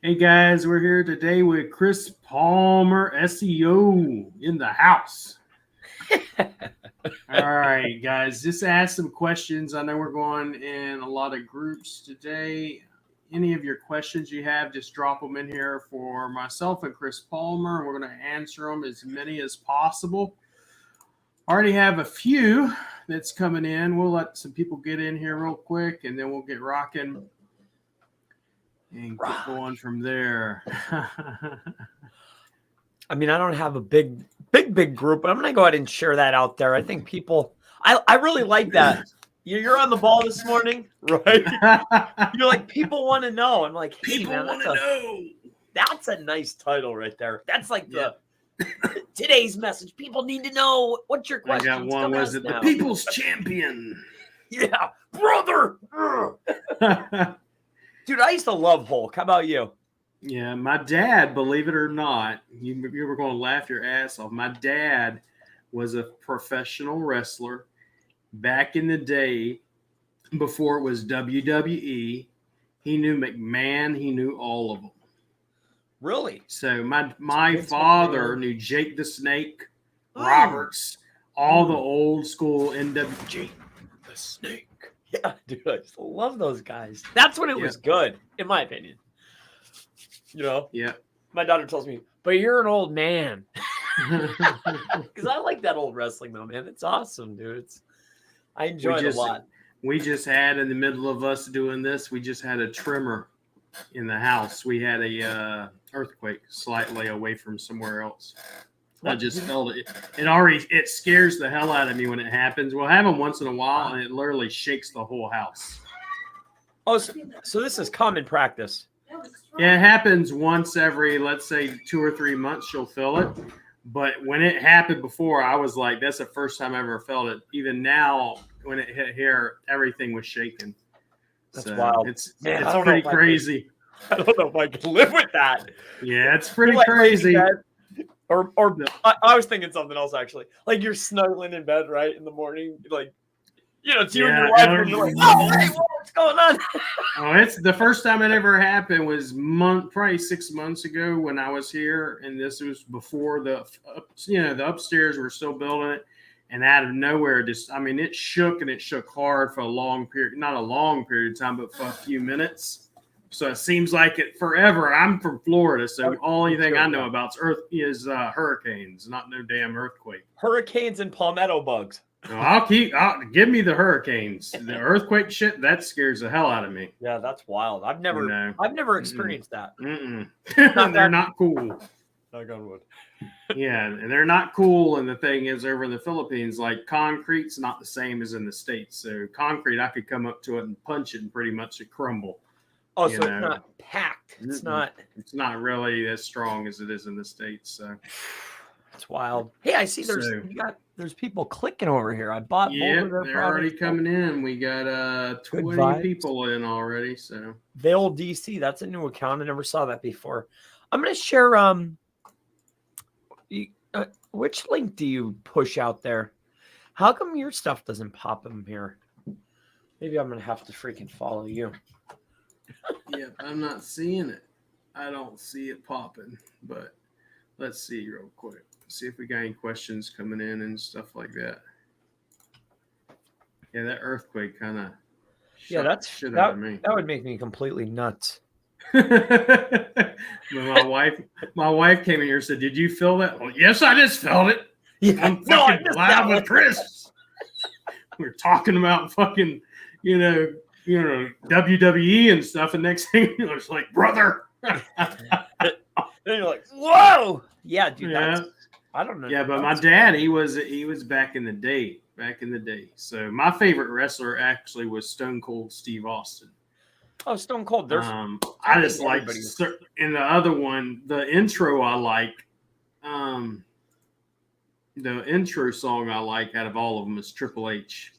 Hey guys, we're here today with Chris Palmer, SEO in the house. All right, guys, just ask some questions. I know we're going in a lot of groups today. Any of your questions you have, just drop them in here for myself and Chris Palmer, and we're going to answer them as many as possible. Already have a few that's coming in. We'll let some people get in here real quick, and then we'll get rocking and get going from there. I mean, I don't have a big group, but I'm going to go ahead and share that out there. I think people, I really like that. You're on the ball this morning, right? You're like, people want to know. I'm like, hey, people man, want to know. That's a nice title right there. That's like today's message. People need to know. What's your question? I got one. Was it now. the people's champion? Yeah, brother. Dude, I used to love Hulk. How about you? Yeah, my dad, believe it or not, you were going to laugh your ass off. My dad was a professional wrestler back in the day before it was WWE. He knew McMahon. He knew all of them. Really? So my father knew Jake the Snake, Roberts, all the old school Jake the Snake. Yeah, dude, I just love those guys. That's when it was good, in my opinion. You know? Yeah. My daughter tells me, but you're an old man. Because I like that old wrestling, though, man. It's awesome, dude. I enjoy it a lot. We just had, in the middle of us doing this, we just had a tremor in the house. We had a earthquake slightly away from somewhere else. I just felt it. It scares the hell out of me when it happens. We'll have them once in a while, and it literally shakes the whole house. Oh, so this is common practice. Yeah, it happens once every, let's say, 2 or 3 months. You'll feel it. But when it happened before, I was like, that's the first time I ever felt it. Even now, when it hit here, everything was shaking. That's wild. It's pretty crazy. I don't know if I can live with that. Yeah, it's pretty crazy. Or I was thinking something else, actually. Like you're snuggling in bed, right, in the morning, like, it's you and your wife, and you're like, oh, hey, what's going on? It's the first time it ever happened was probably 6 months ago when I was here, and this was before the upstairs were still building it, and out of nowhere, it shook, and it shook hard for a long period, not a long period of time, but for a few minutes. So it seems like it forever. I'm from Florida, so the only thing I know about is hurricanes, not no damn earthquake. Hurricanes and palmetto bugs. No, give me the hurricanes. The earthquake shit, that scares the hell out of me. Yeah, that's wild. I've never experienced that. They're not cool. Knock on wood. Yeah, and they're not cool. And the thing is, over in the Philippines, like concrete's not the same as in the States. So concrete, I could come up to it and punch it and pretty much it crumble. Oh, so it's not packed. It's not really as strong as it is in the States. So it's wild. Hey, I see there's people clicking over here. I bought they're already coming in. We got 20 people in already. So Vale DC, that's a new account. I never saw that before. I'm gonna share which link do you push out there? How come your stuff doesn't pop in here? Maybe I'm gonna have to freaking follow you. Yep, I'm not seeing it. I don't see it popping, but let's see real quick. See if we got any questions coming in and stuff like that. Yeah, that earthquake kind of shit out of me. That would make me completely nuts. my wife came in here and said, "Did you feel that?" Well, yes, I just felt it. Yeah, I'm fucking live with Chris. We're talking about fucking, WWE and stuff, and next thing it's like, brother. Then you're like, whoa, yeah, dude. Yeah. I don't know. Yeah, but my dad, he was back in the day. So my favorite wrestler actually was Stone Cold Steve Austin. Oh, Stone Cold. I just like, and the other one, the intro I like. The intro song I like out of all of them is Triple H.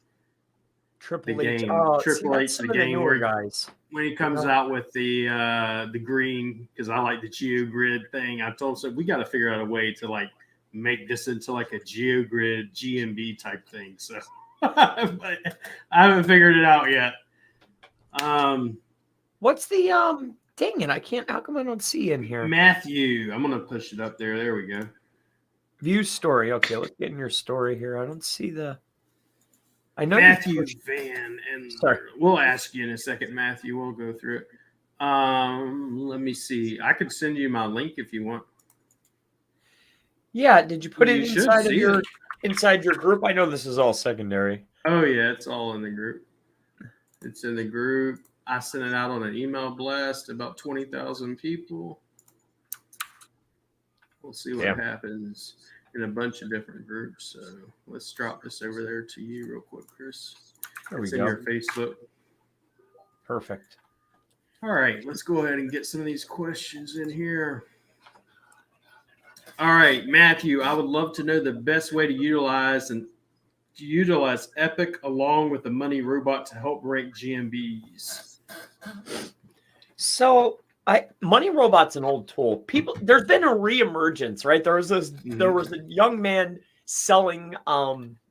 Triple H, the game where guys. When he comes out with the green, because I like the GeoGrid thing. I told him, we got to figure out a way to like make this into like a GeoGrid GMB type thing. So but I haven't figured it out yet. What's the Dang it, I can't. How come I don't see in here? Matthew, I'm gonna push it up there. There we go. View story. Okay, let's get in your story here. I don't see the. I know Matthew Van, and Sorry. we'll ask you in a second, Matthew. We'll go through it. Let me see. I could send you my link if you want. Yeah, did you put You it should inside of see your it. inside your group? I know this is all secondary. Oh yeah, it's all in the group. It's in the group. I sent it out on an email blast. About 20,000 people. We'll see what happens in a bunch of different groups. So let's drop this over there to you real quick, Chris. There we It's go. in your Facebook. Perfect. All right, let's go ahead and get some of these questions in here. All right, Matthew, I would love to know the best way to utilize Epic along with the Money Robot to help rank GMBs. So Money Robot's an old tool. There's been a reemergence, right? There was a young man selling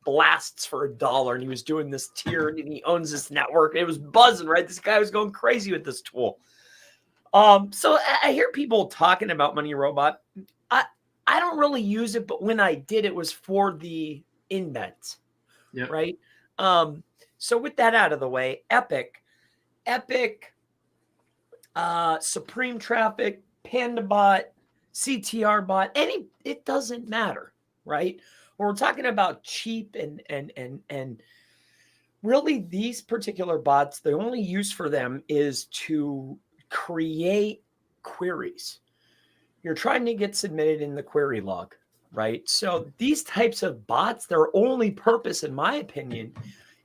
blasts for $1, and he was doing this tier, and he owns this network. It was buzzing, right? This guy was going crazy with this tool. So I hear people talking about Money Robot. I don't really use it, but when I did, it was for the embeds. Yep. Right. So with that out of the way, Epic, Supreme Traffic, PandaBot, CTR bot, it doesn't matter, right? When we're talking about cheap and really these particular bots, the only use for them is to create queries. You're trying to get submitted in the query log, right? So these types of bots, their only purpose, in my opinion,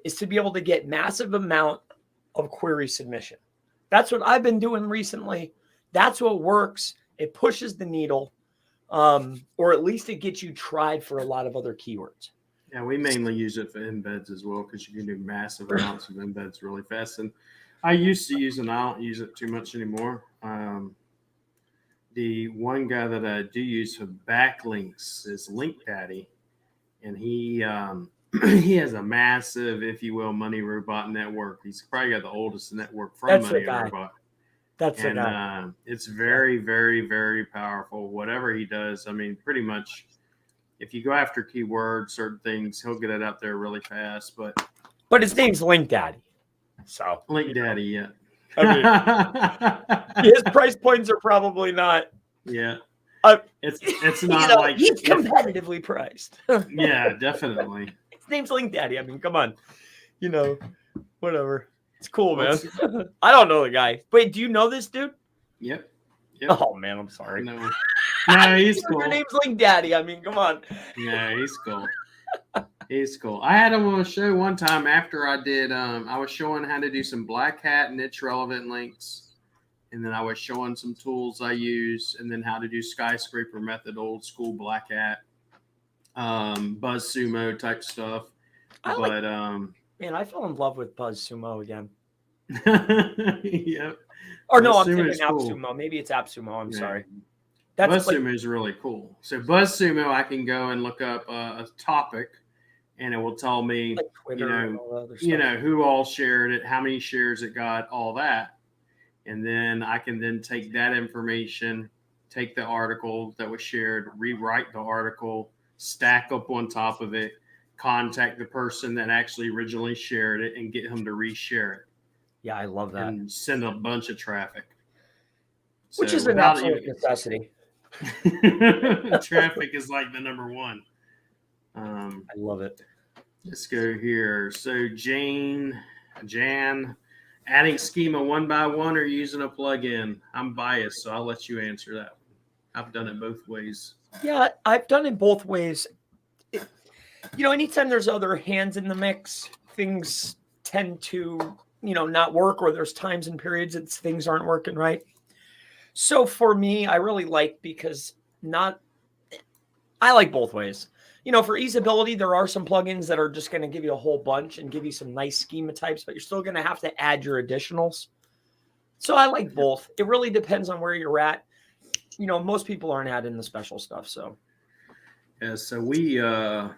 is to be able to get massive amount of query submission. That's what I've been doing recently. That's what works. It pushes the needle, or at least it gets you tried for a lot of other keywords. Yeah, we mainly use it for embeds as well because you can do massive amounts of embeds really fast. And I used to use it. I don't use it too much anymore. The one guy that I do use for backlinks is Link Daddy, and he he has a massive, if you will, Money Robot network. He's probably got the oldest network from Money Robot. That's the guy. It's very, very, very powerful. Whatever he does, I mean, pretty much, if you go after keywords, certain things, he'll get it out there really fast. But his name's Link Daddy, so Link Daddy, yeah. I mean, his price points are probably not. Yeah, it's not like he's competitively priced. Yeah, definitely. His name's Link Daddy. I mean, come on, whatever. It's cool, man. I don't know the guy. Wait, do you know this dude? Yep. Oh man, I'm sorry. No, he's cool. Your name's Link Daddy. I mean, come on. Yeah, he's cool. He's cool. I had him on a show one time after I did. I was showing how to do some black hat niche relevant links, and then I was showing some tools I use, and then how to do skyscraper method, old school black hat, BuzzSumo type stuff. Man, I fell in love with BuzzSumo again. Yep. Or no, I'm thinking AppSumo. Cool. Maybe it's AppSumo. I'm sorry. BuzzSumo is really cool. So BuzzSumo, I can go and look up a topic, and it will tell me, like Twitter, who all shared it, how many shares it got, all that. And then I can then take that information, take the article that was shared, rewrite the article, stack up on top of it, contact the person that actually originally shared it, and get him to reshare it. Yeah, I love that. And send a bunch of traffic. Which is an absolute necessity. Traffic is like the number one. I love it. Let's go here. So Jan, adding schema one by one or using a plugin? I'm biased, so I'll let you answer that. I've done it both ways. Yeah, I've done it both ways. Anytime there's other hands in the mix, things tend to, not work, or there's times and periods that things aren't working right. So for me, I really like I like both ways. For easeability, there are some plugins that are just going to give you a whole bunch and give you some nice schema types, but you're still going to have to add your additionals. So I like both. It really depends on where you're at. Most people aren't adding the special stuff. So, yeah. So we, I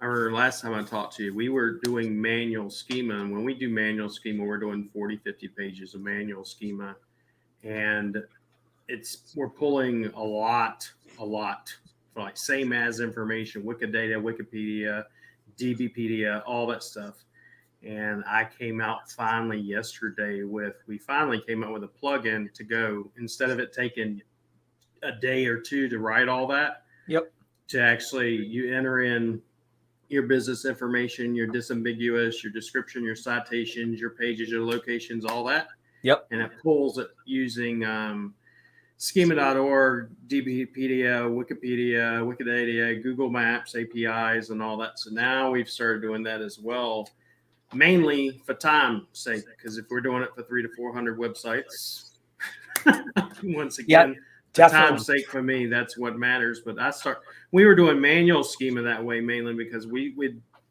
remember last time I talked to you, we were doing manual schema. And when we do manual schema, we're doing 40, 50 pages of manual schema. and we're pulling a lot for like same as information, Wikidata, Wikipedia, DBpedia, all that stuff. And I came out finally yesterday we finally came out with a plugin to go, instead of it taking a day or two to write all that. Yep. To actually, you enter in your business information, your disambiguous, your description, your citations, your pages, your locations, all that. Yep. And it pulls it using schema.org, DBpedia, Wikipedia, Wikidata, Google Maps, APIs, and all that. So now we've started doing that as well, mainly for time's sake, because if we're doing it for 300 to 400 websites, once again, for time's sake for me, that's what matters. But we were doing manual schema that way mainly because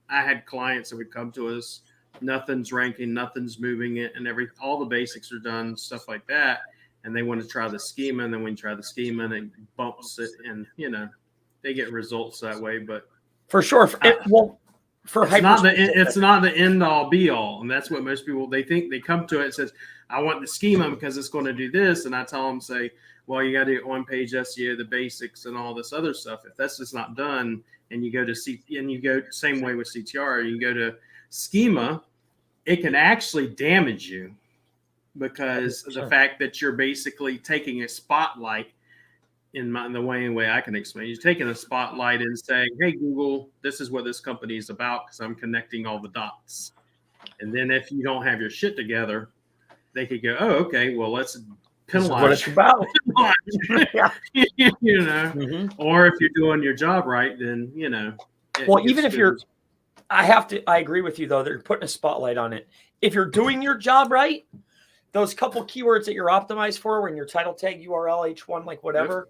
I had clients that would come to us, nothing's ranking, nothing's moving it, and all the basics are done, stuff like that. And they want to try the schema, and then when you try the schema, and it bumps it, and they get results that way. But for sure, it's not the end all be all, and that's what most people they think. They come to it and says, "I want the schema because it's going to do this," and I tell them, say, "Well, you got to do on-page SEO, the basics, and all this other stuff. If that's just not done, and you go to same way with CTR, you go to schema, it can actually damage you." Because of the fact that you're basically taking a spotlight the way I can explain. You're taking a spotlight and saying, "Hey, Google, this is what this company is about," because I'm connecting all the dots. And then if you don't have your shit together, they could go, "Oh, okay, well, let's penalize." This is what it's about. Mm-hmm. Or if you're doing your job right, then even if you're, I agree with you though. They're putting a spotlight on it. If you're doing your job right, those couple keywords that you're optimized for, when your title tag, URL, H1, like whatever,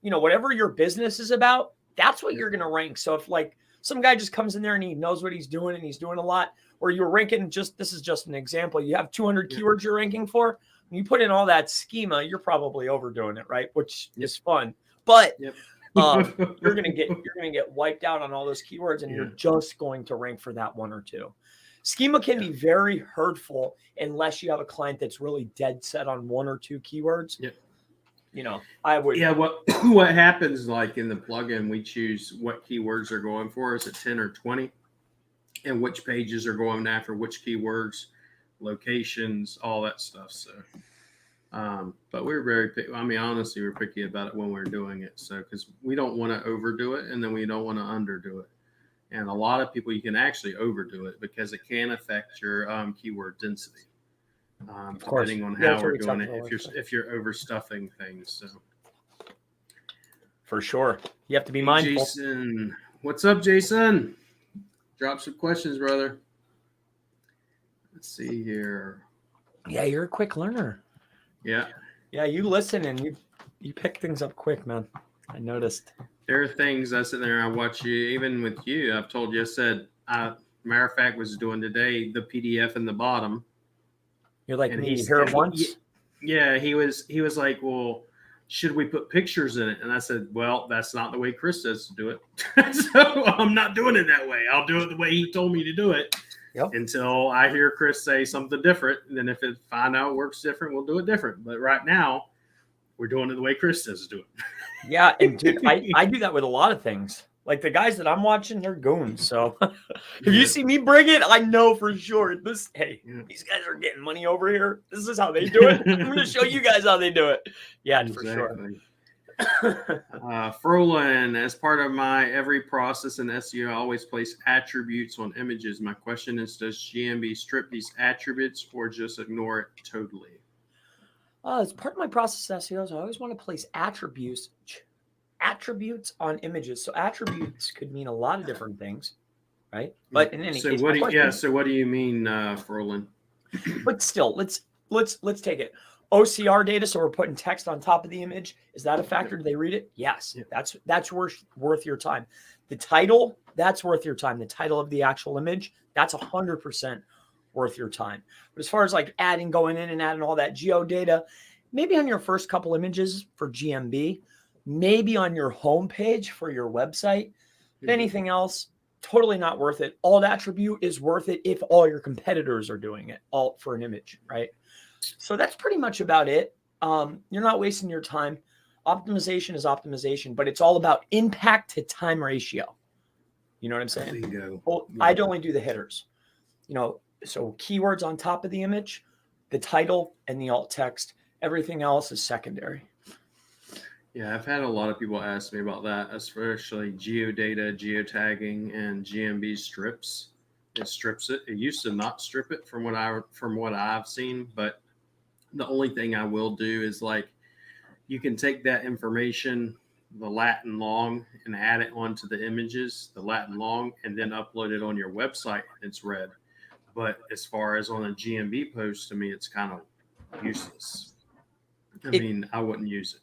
whatever your business is about, that's what you're going to rank. So if like some guy just comes in there and he knows what he's doing and he's doing a lot, or you're ranking this is just an example. You have 200 keywords you're ranking for. When you put in all that schema, you're probably overdoing it, right? Which is fun, but you're going to get wiped out on all those keywords, and you're just going to rank for that one or two. Schema can be very hurtful unless you have a client that's really dead set on one or two keywords. I would. Yeah. What happens, like in the plugin, we choose what keywords are going for. Is it 10 or 20? And which pages are going after which keywords, locations, all that stuff. So, but we're very picky. I mean, honestly, we're picky about it when we're doing it. So, because we don't want to overdo it, and then we don't want to underdo it. And a lot of people, you can actually overdo it because it can affect your keyword density, depending on how we're doing it. If you're overstuffing things, so for sure, you have to be mindful. Jason, what's up, Jason? Drop some questions, brother. Let's see here. Yeah, you're a quick learner. Yeah, you listen and you pick things up quick, man. I noticed. There are things I sit there and I watch you, even with you. I've told you, I said, matter of fact, was doing today the PDF in the bottom. You're like, and he's here once. Yeah, he was like, well, should we put pictures in it? And I said, well, that's not the way Chris says to do it. So I'm not doing it that way. I'll do it the way he told me to do it until I hear Chris say something different. And then if it find out it works different, we'll do it different. But right now, we're doing it the way Chris says to do it. Yeah, and dude, I do that with a lot of things. Like the guys that I'm watching, they're goons. So if you see me bring it, I know for sure these guys are getting money over here. This is how they do it. I'm going to show you guys how they do it. Yeah, exactly. For sure. Frolin, as part of my every process in SEO, I always place attributes on images. My question is, does GMB strip these attributes or just ignore it totally? As part of my process SEO, I always want to place attributes on images. So attributes could mean a lot of different things, right? But in any case, so what do you mean, Frolin? But still, let's take it. OCR data, so we're putting text on top of the image. Is that a factor? Do they read it? Yes. Yeah. That's worth your time. The title, that's worth your time. The title of the actual image, that's 100% worth your time. But as far as like going in and adding all that geo data, maybe on your first couple images for GMB, maybe on your homepage for your website. If anything else, totally not worth it. Alt attribute is worth it if all your competitors are doing it, alt for an image, right? So that's pretty much about it. You're not wasting your time. Optimization is optimization, but it's all about impact to time ratio. You know what I'm saying? Bingo. Well, Yeah. I'd only do the hitters. So keywords on top of the image, the title, and the alt text. Everything else is secondary. Yeah, I've had a lot of people ask me about that, especially geodata, geotagging, and GMB strips. It strips it. It used to not strip it from what I've seen, but the only thing I will do is like you can take that information, the Latin long, and add it onto the images, the Latin long, and then upload it on your website. It's read. But as far as on a GMB post, to me, it's kind of useless. I mean, I wouldn't use it.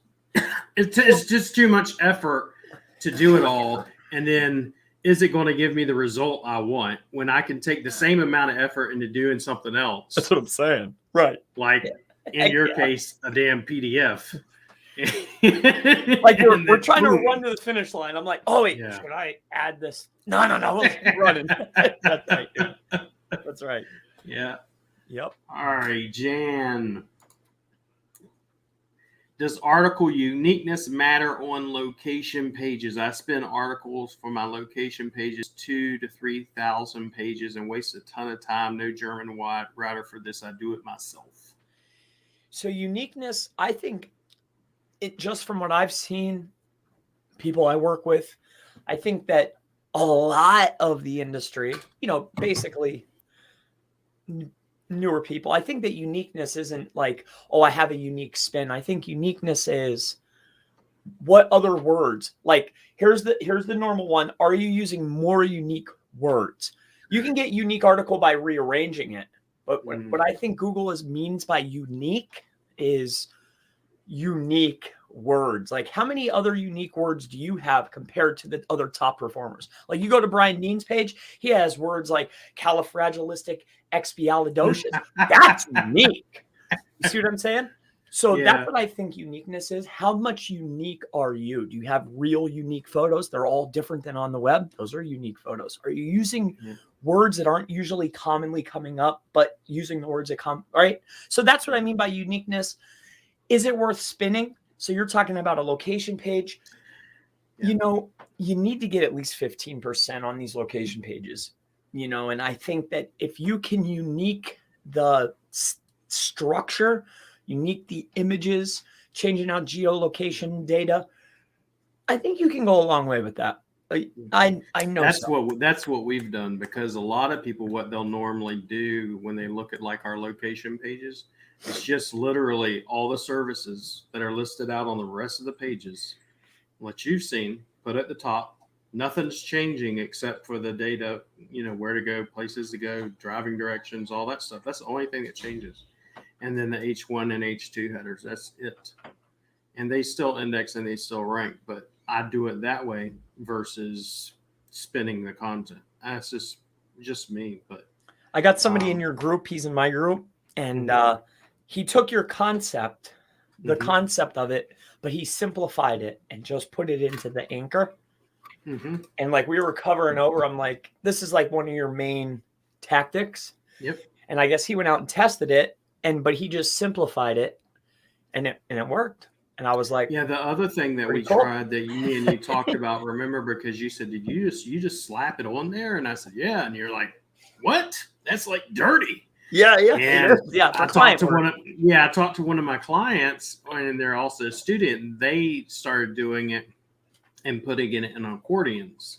It's just too much effort to do it all. And then is it going to give me the result I want when I can take the same amount of effort into doing something else? That's what I'm saying. Right. Like in your case, a damn PDF. Like we're trying to run to the finish line. I'm like, oh, wait, should I add this? No. Let's keep running. That's right, dude. That's right. Yeah. Yep. All right, Jan. Does article uniqueness matter on location pages? I spend articles for my location pages 2,000 to 3,000 pages and waste a ton of time. No German writer for this. I do it myself. So uniqueness, I think it just from what I've seen, people I work with, I think that a lot of the industry, basically newer people, I think that uniqueness isn't like, oh, I have a unique spin. I think uniqueness is what other words, like here's the normal one. Are you using more unique words? You can get unique article by rearranging it. But what I think Google means by unique is unique words. Like how many other unique words do you have compared to the other top performers? Like you go to Brian Dean's page, he has words like califragilistic expialidocious. That's unique. You see what I'm saying? So that's what I think uniqueness is. How much unique are you? Do you have real unique photos? They're all different than on the web. Those are unique photos. Are you using words that aren't usually commonly coming up, but using the words that come, right? So that's what I mean by uniqueness. Is it worth spinning? So you're talking about a location page. You need to get at least 15% on these location pages, and I think that if you can unique the structure, unique the images, changing out geolocation data, I think you can go a long way with that. I know that's what we've done, because a lot of people, what they'll normally do when they look at like our location pages, it's just literally all the services that are listed out on the rest of the pages, what you've seen, put at the top. Nothing's changing except for the data, where to go, places to go, driving directions, all that stuff. That's the only thing that changes. And then the H1 and H2 headers, that's it. And they still index and they still rank, but I do it that way versus spinning the content. That's just me. But I got somebody in your group, he's in my group, and he took your concept, the concept of it, but he simplified it and just put it into the anchor. And like we were covering over, I'm like, this is like one of your main tactics. Yep. And I guess he went out and tested it, but he just simplified it, and it worked. And I was like, yeah, the other thing that we tried that you talked about, remember, because you said, did you just slap it on there? And I said, yeah. And you're like, what? That's like dirty. Yeah. And yeah. I talked to one of my clients, and they're also a student. They started doing it and putting it in accordions.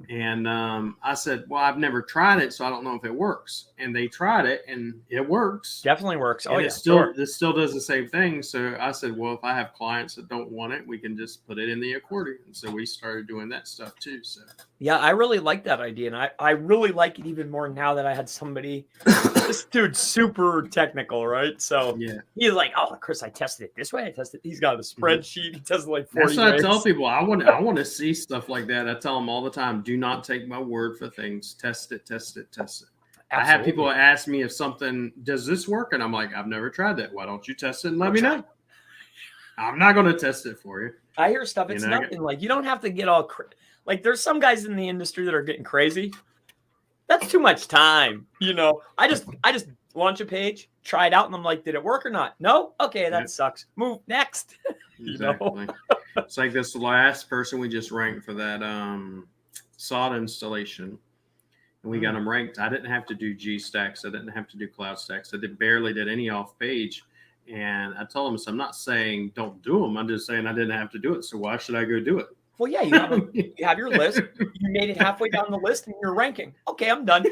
And I said, well, I've never tried it, so I don't know if it works. And they tried it, and it works. Definitely works. Oh, and it still does the same thing. So I said, well, if I have clients that don't want it, we can just put it in the accordion. So we started doing that stuff too. So yeah, I really like that idea, and I really like it even more now that I had somebody. This dude's super technical, right? So he's like, oh, Chris, I tested it this way. I tested. He's got a spreadsheet. He tested like 40 That's what I tell people. I want to see stuff like that. I tell them all the time, do not take my word for things. Test it. Absolutely. I have people ask me if something, does this work? And I'm like, I've never tried that. Why don't you test it and let me know? I'm not going to test it for you. I hear stuff. It's nothing. Like, you don't have to get all like, there's some guys in the industry that are getting crazy. That's too much time. I just launch a page, try it out, and I'm like, did it work or not? No? Okay, that sucks. Move next. Exactly. It's like this last person we just ranked for that sod installation. And we got them ranked. I didn't have to do G stacks. I didn't have to do cloud stacks. I barely did any off page. And I told him, so I'm not saying don't do them. I'm just saying I didn't have to do it. So why should I go do it? Well, yeah, you have your list. You made it halfway down the list and you're ranking. Okay, I'm done.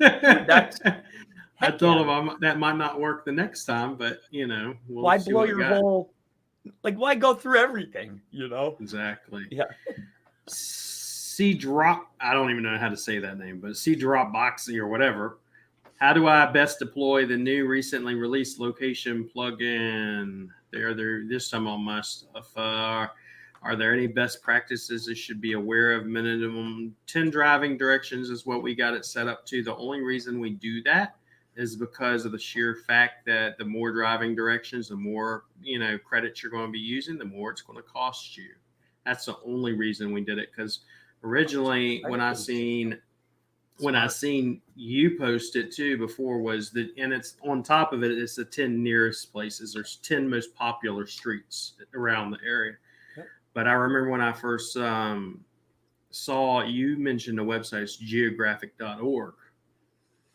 I told him that might not work the next time, but we'll why blow your whole, like, why go through everything, Exactly. Yeah. C drop, I don't even know how to say that name, but C drop boxy or whatever. How do I best deploy the new recently released location plugin? This time on my stuff. Are there any best practices I should be aware of? Minimum 10 driving directions is what we got it set up to. The only reason we do that is because of the sheer fact that the more driving directions, the more credits you're going to be using, the more it's going to cost you. That's the only reason we did it. Because originally, when I seen you post it too before and it's on top of it, it's the 10 nearest places. There's 10 most popular streets around the area. But I remember when I first saw you mention the website, it's geographic.org.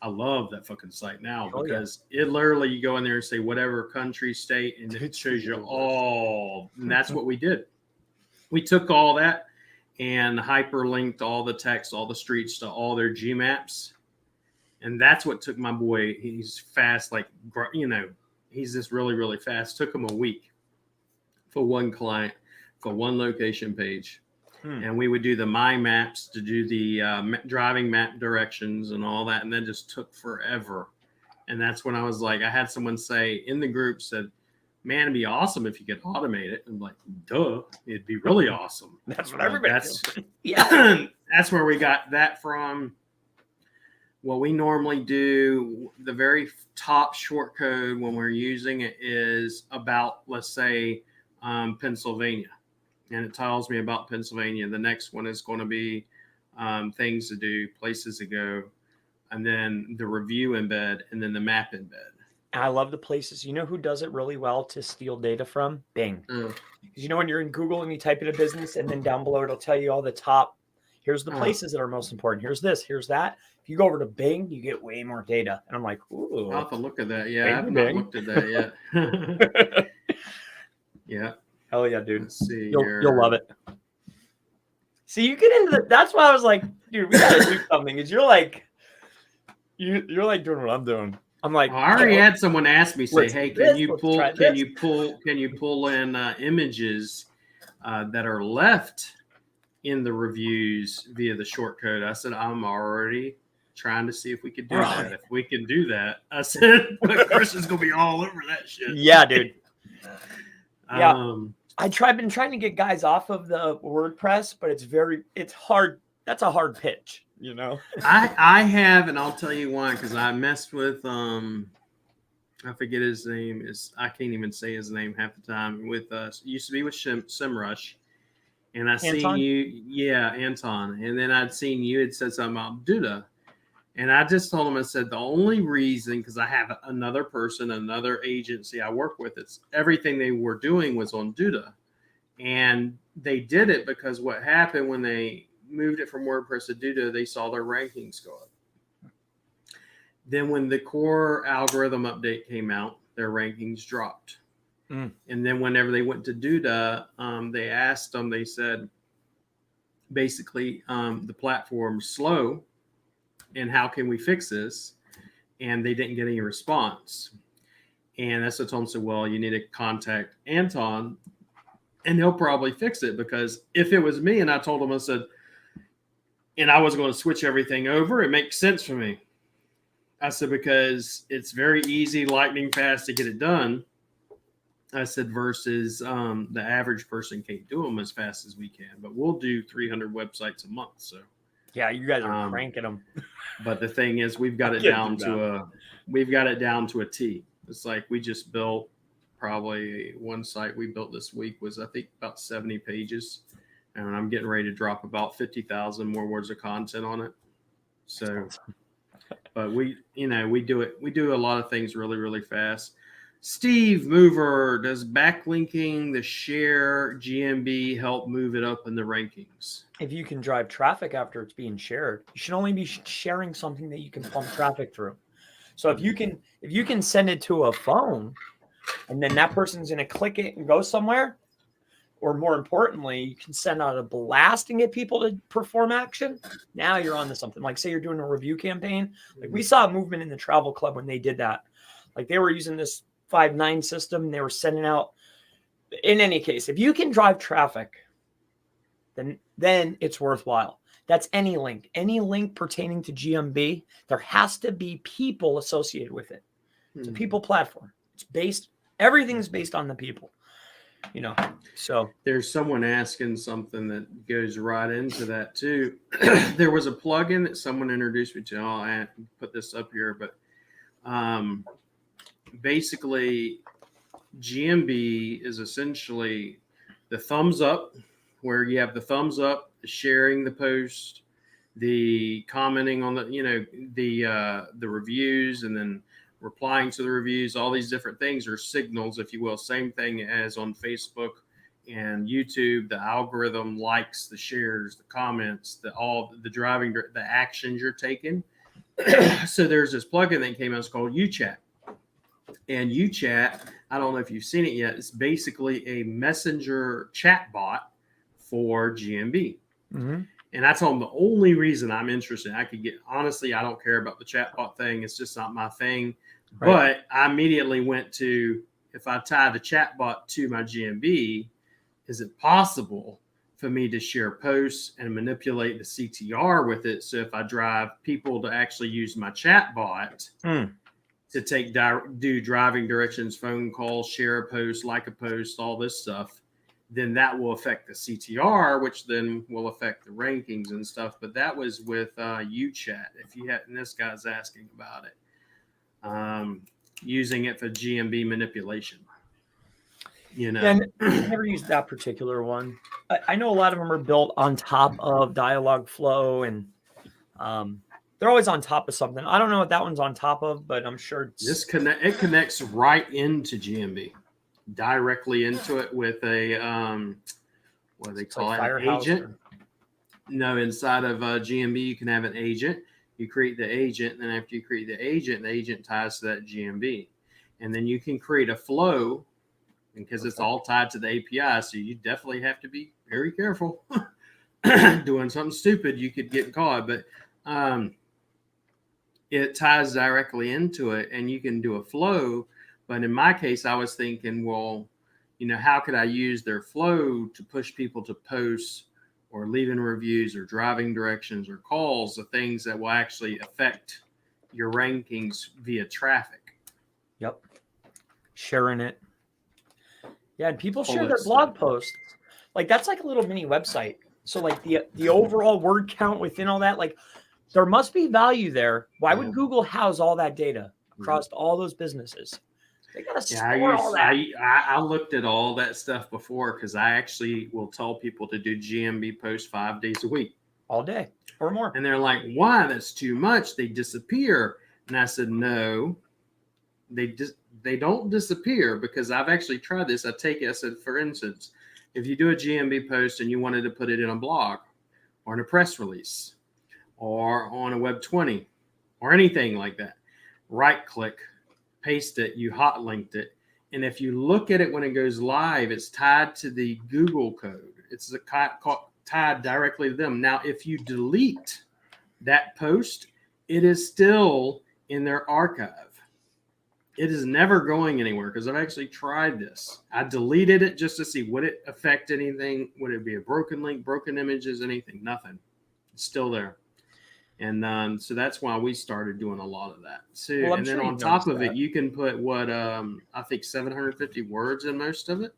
I love that fucking site now because it literally, you go in there and say whatever country, state, and it shows you all. And that's what we did. We took all that and hyperlinked all the text, all the streets to all their G maps. And that's what took my boy. He's fast, he's just really, really fast. Took him a week for one client, for one location page. And we would do the My Maps to do the driving map directions and all that. And that just took forever. And that's when I was like, I had someone say in the group, said, man, it'd be awesome if you could automate it. I'm like, duh, it'd be really awesome. That's what everybody does. Yeah. That's where we got that from. What we normally do, the very top short code when we're using it is about, let's say, Pennsylvania. And it tells me about Pennsylvania. The next one is going to be things to do, places to go, and then the review embed, and then the map embed. I love the places. You know who does it really well to steal data from? Bing. Because when you're in Google and you type in a business, and then down below it'll tell you all the top. Here's the places that are most important. Here's this. Here's that. If you go over to Bing, you get way more data. And I'm like, ooh. I'll have to look at that. Yeah, I have not looked at that yet. Yeah. Hell yeah, dude. Let's see. You'll love it. See, you get into that's why I was like, dude, we gotta do something. Because you're like doing what I'm doing. I'm like, I already had someone ask me, say, hey, can you pull in images that are left in the reviews via the short code? I said, I'm already trying to see if we could do that. If we can do that, I said, Chris is gonna be all over that shit. Yeah, dude. Yeah. I've been trying to get guys off of the WordPress, but it's hard. That's a hard pitch, I have, and I'll tell you why, because I messed with I forget his name. I can't even say his name half the time. With used to be with SEMrush, and I seen you, Anton, and then I'd seen you had said something about Duda. And I just told him, I said, the only reason, because I have another agency I work with, it's everything they were doing was on Duda. And they did it because what happened when they moved it from WordPress to Duda, they saw their rankings go up. Then when the core algorithm update came out, their rankings dropped. And then whenever they went to Duda, they asked them, they said, basically, the platform's slow. And how can we fix this? And they didn't get any response. And that's what I told them, said, well, you need to contact Anton and he'll probably fix it. Because if it was me and I told him, I said, and I was going to switch everything over, it makes sense for me. I said, because it's very easy, lightning fast to get it done. I said, versus the average person can't do them as fast as we can. But we'll do 300 websites a month. So. Yeah, you guys are cranking them. But the thing is, we've got it down to a T. It's like we just built probably one site we built this week was, I think, about 70 pages. And I'm getting ready to drop about 50,000 more words of content on it. So But we do a lot of things really, really fast. Steve Mover, does backlinking the share GMB help move it up in the rankings? If you can drive traffic after it's being shared, you should only be sharing something that you can pump traffic through. So if you can send it to a phone and then that person's going to click it and go somewhere, or more importantly, you can send out a blast and get people to perform action. Now you're on to something. Like say you're doing a review campaign. Like we saw a movement in the travel club when they did that. Like they were using this 5-9 system. They were sending out. In any case, if you can drive traffic, then it's worthwhile. That's any link pertaining to GMB. There has to be people associated with it. It's a people platform. Everything's based on the people. So there's someone asking something that goes right into that too. There was a plugin that someone introduced me to. I'll put this up here, but basically GMB is essentially the thumbs up, where you have the thumbs up, the sharing the post, the commenting on the reviews, and then replying to the reviews. All these different things are signals, if you will. Same thing as on Facebook and YouTube. The algorithm likes the shares, the comments, the actions you're taking. So there's this plugin that came out. It's called UChat. And UChat, I don't know if you've seen it yet. It's basically a messenger chat bot for GMB. Mm-hmm. And that's the only reason I'm interested. Honestly, I don't care about the chatbot thing. It's just not my thing. Right. But I immediately went to, if I tie the chatbot to my GMB, is it possible for me to share posts and manipulate the CTR with it? So if I drive people to actually use my chatbot to do driving directions, phone calls, share a post, like a post, all this stuff, then that will affect the CTR, which then will affect the rankings and stuff. But that was with UChat. And this guy's asking about it, using it for GMB manipulation. And I never used that particular one. I know a lot of them are built on top of Dialogflow, and they're always on top of something. I don't know what that one's on top of, but I'm sure it connects right into GMB. Directly into it with a what do they call it? An agent. No, inside of GMB you can have an agent. You create the agent, and then after you create the agent ties to that GMB, and then you can create a flow, because it's all tied to the API. So you definitely have to be very careful. Doing something stupid, you could get caught, but it ties directly into it, and you can do a flow. But in my case, I was thinking, well, how could I use their flow to push people to posts or leaving reviews or driving directions or calls, the things that will actually affect your rankings via traffic. Yep. Sharing it. Yeah, and people share their blog posts. Like that's like a little mini website. So like the overall word count within all that, like there must be value there. Why would Google house all that data across all those businesses? They gotta store all that. I looked at all that stuff before, because I actually will tell people to do GMB posts 5 days a week. All day or more. And they're like, why? That's too much. They disappear. And I said, no, they don't disappear, because I've actually tried this. I said, for instance, if you do a GMB post and you wanted to put it in a blog or in a press release or on a Web 20 or anything like that, right click, paste it, you hot linked it. And if you look at it when it goes live, it's tied to the Google code. It's tied directly to them. Now, if you delete that post, it is still in their archive. It is never going anywhere, because I've actually tried this. I deleted it just to see, would it affect anything? Would it be a broken link, broken images, anything? Nothing. It's still there. And so that's why we started doing a lot of that. So, well, and then on top of it, you can put I think 750 words in most of it,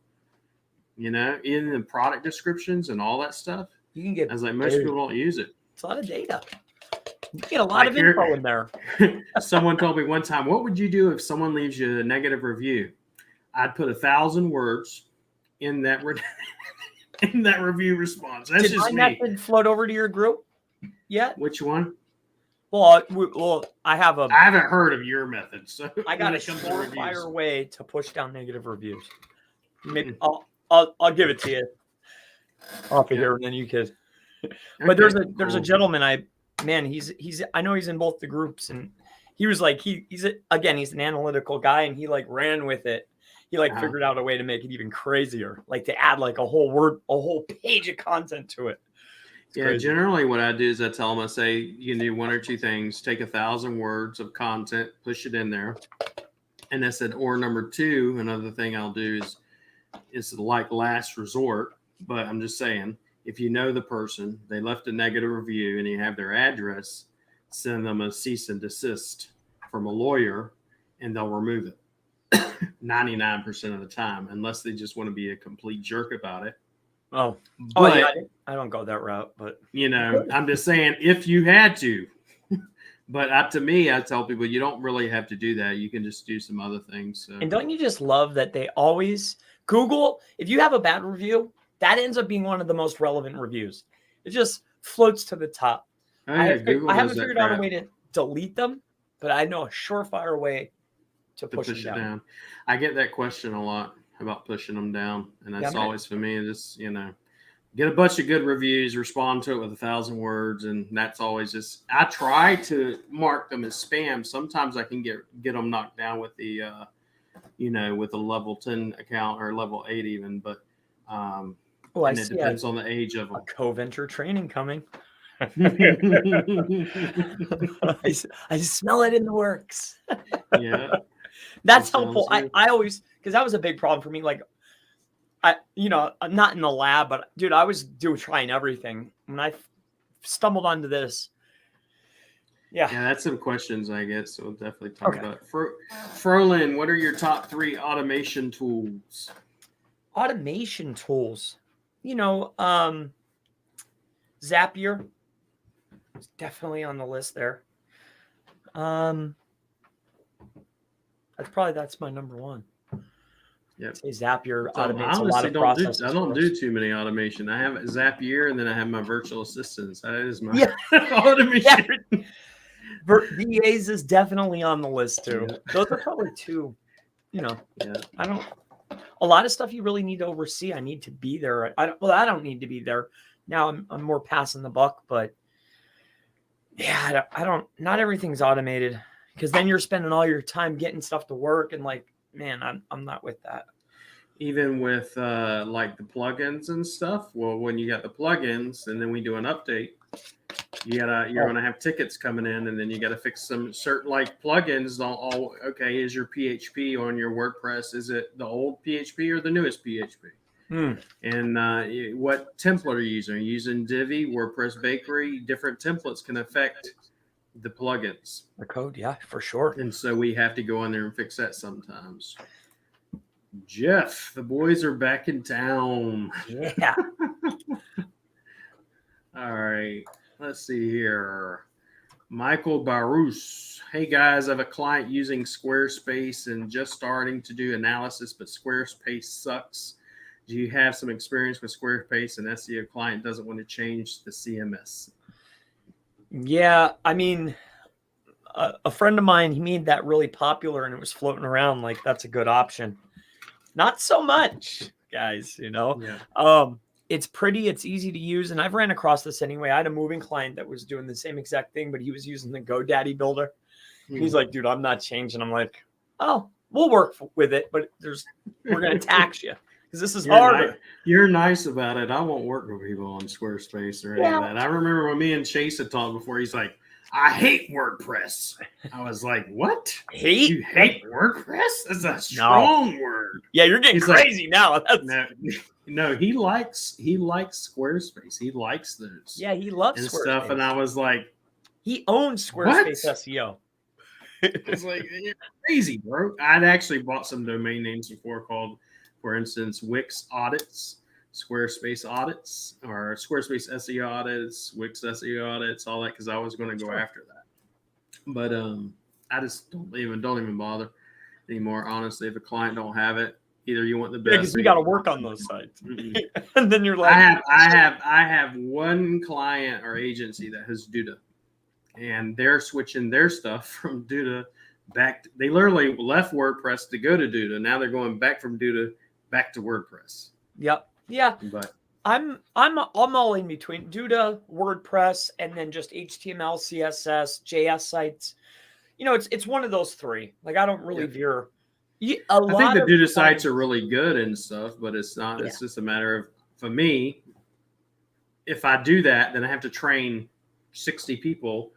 in the product descriptions and all that stuff. You can get, I was like, most people don't use it. It's a lot of data. You get a lot of info in there. Someone told me one time, what would you do if someone leaves you a negative review? I'd put 1,000 words in that in that review response. That's just me. Did my method float over to your group yet? Which one? Well, I haven't heard of your method, so I got when a it comes to surefire reviews. way to push down negative reviews. Maybe Mm. I'll give it to you off of here, and then you could. But there's a cool. gentleman he's I know he's in both the groups, and he was like he's an analytical guy, and he like ran with it. He like figured out a way to make it even crazier, like to add like a whole page of content to it. Yeah, crazy. Generally what I do is I tell them, I say, you can do one or two things. Take 1,000 words of content, push it in there. And I said, or number two, another thing I'll do is like last resort, but I'm just saying, if you know the person, they left a negative review and you have their address, send them a cease and desist from a lawyer and they'll remove it 99% of the time, unless they just want to be a complete jerk about it. But, yeah, I don't go that route, but I'm just saying if you had to. But to me, I tell people you don't really have to do that. You can just do some other things. So. And don't you just love that they always Google, if you have a bad review, that ends up being one of the most relevant reviews. It just floats to the top. Oh, yeah, I haven't figured out a way to delete them, but I know a surefire way to push it down. I get that question a lot about pushing them down. And that's always for me, just, get a bunch of good reviews, respond to it with 1,000 words. And that's always just, I try to mark them as spam. Sometimes I can get them knocked down with the, with a level 10 account or level 8 even. But it depends on the age of them. A co-venture training coming. I smell it in the works. Yeah. That's helpful. I always, because that was a big problem for me. Like, I'm not in the lab, but dude, I was trying everything. When I stumbled onto this. Yeah, that's some questions I get. So we'll definitely talk about it. Frolin, what are your top 3 automation tools? Automation tools. Zapier is definitely on the list there. That's my number one. Yeah, Zapier automates a lot of processes. I don't do too many automation. I have Zapier, and then I have my virtual assistants. That is my automation. VAs is definitely on the list too. Yeah. Those are probably two. I don't. A lot of stuff you really need to oversee. I need to be there. I don't need to be there. Now I'm more passing the buck, but yeah, I don't. Not everything's automated, because then you're spending all your time getting stuff to work, and like, man, I'm not with that. Even with like the plugins and stuff. Well, when you got the plugins and then we do an update, you're gonna have tickets coming in, and then you got to fix some certain like plugins. Okay, is your PHP on your WordPress? Is it the old PHP or the newest PHP? And what template are you using? Are you using Divi, WordPress Bakery? Different templates can affect the plugins. The code, yeah, for sure. And so we have to go in there and fix that sometimes. Jeff, the boys are back in town. Yeah. All right. Let's see here. Michael Barus. Hey guys, I have a client using Squarespace and just starting to do analysis, but Squarespace sucks. Do you have some experience with Squarespace? And SEO client doesn't want to change the CMS. Yeah, I mean, a friend of mine, he made that really popular, and it was floating around like that's a good option. Not so much, guys. Yeah. It's pretty, it's easy to use, and I've ran across this anyway. I had a moving client that was doing the same exact thing, but he was using the GoDaddy builder. He's like, dude, I'm not changing. I'm like, oh, we'll work with it, but we're gonna tax you because this is harder. You're nice about it. I won't work with people on Squarespace or any of that. I remember when me and Chase had talked before. He's like, I hate WordPress. I was like, what? You hate WordPress? That's a strong word. Yeah, you're getting crazy now. No, he likes Squarespace. He likes those. Yeah, he loves and Squarespace stuff. And I was like, he owns Squarespace SEO. It's like, you're crazy, bro. I'd actually bought some domain names before called, for instance, Wix Audits, Squarespace Audits, or Squarespace SEO Audits, Wix SEO Audits, all that, because I was going to go after that. But I just don't even bother anymore. Honestly, if a client don't have it, either you want the best. Because you got to work on those sites, and then you're like, I have one client or agency that has Duda, and they're switching their stuff from Duda back. They literally left WordPress to go to Duda. Now they're going back from Duda back to WordPress. Yep. Yeah. But I'm all in between Duda, WordPress, and then just HTML, CSS, JS sites. You know, it's one of those three. Like I don't really veer. I think the Duda sites are really good and stuff, but it's not. It's just a matter of, for me, if I do that, then I have to train 60 people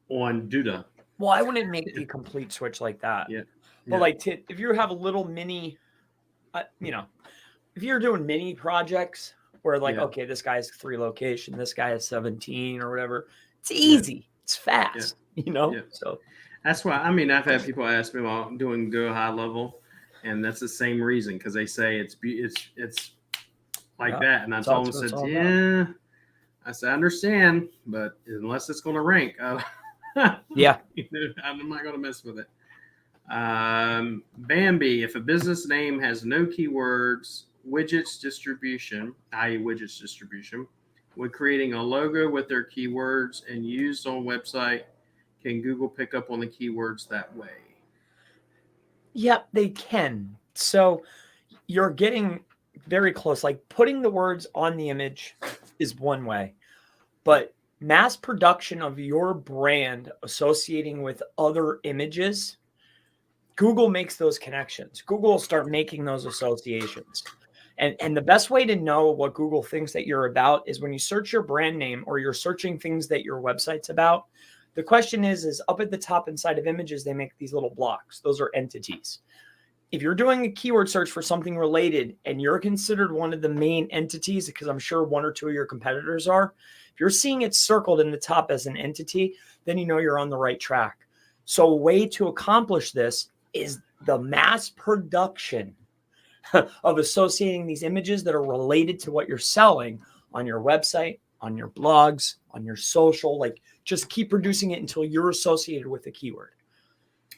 on Duda. Well, I wouldn't make the complete switch like that. Yeah. But like if you have a little mini, you know, if you're doing mini projects where like, okay, this guy has 3 locations, this guy has 17 or whatever, it's easy. It's fast, you know? So that's why, I mean, I've had people ask me about doing Go High Level, and that's the same reason, because they say it's like that. And I told them, I said, I understand, but unless it's going to rank, I'm not going to mess with it. Bambi, if a business name has no keywords, widgets distribution, i.e. widgets distribution, when creating a logo with their keywords and used on website, can Google pick up on the keywords that way? Yep, they can. So you're getting very close. Like putting the words on the image is one way, but mass production of your brand associating with other images, Google makes those connections. Google will start making those associations. And the best way to know what Google thinks that you're about is when you search your brand name or you're searching things that your website's about. The question is up at the top inside of images, they make these little blocks. Those are entities. If you're doing a keyword search for something related and you're considered one of the main entities, because I'm sure 1 or 2 of your competitors are, if you're seeing it circled in the top as an entity, then you know you're on the right track. So a way to accomplish this is the mass production of associating these images that are related to what you're selling on your website, on your blogs, on your social. Like just keep producing it until you're associated with the keyword.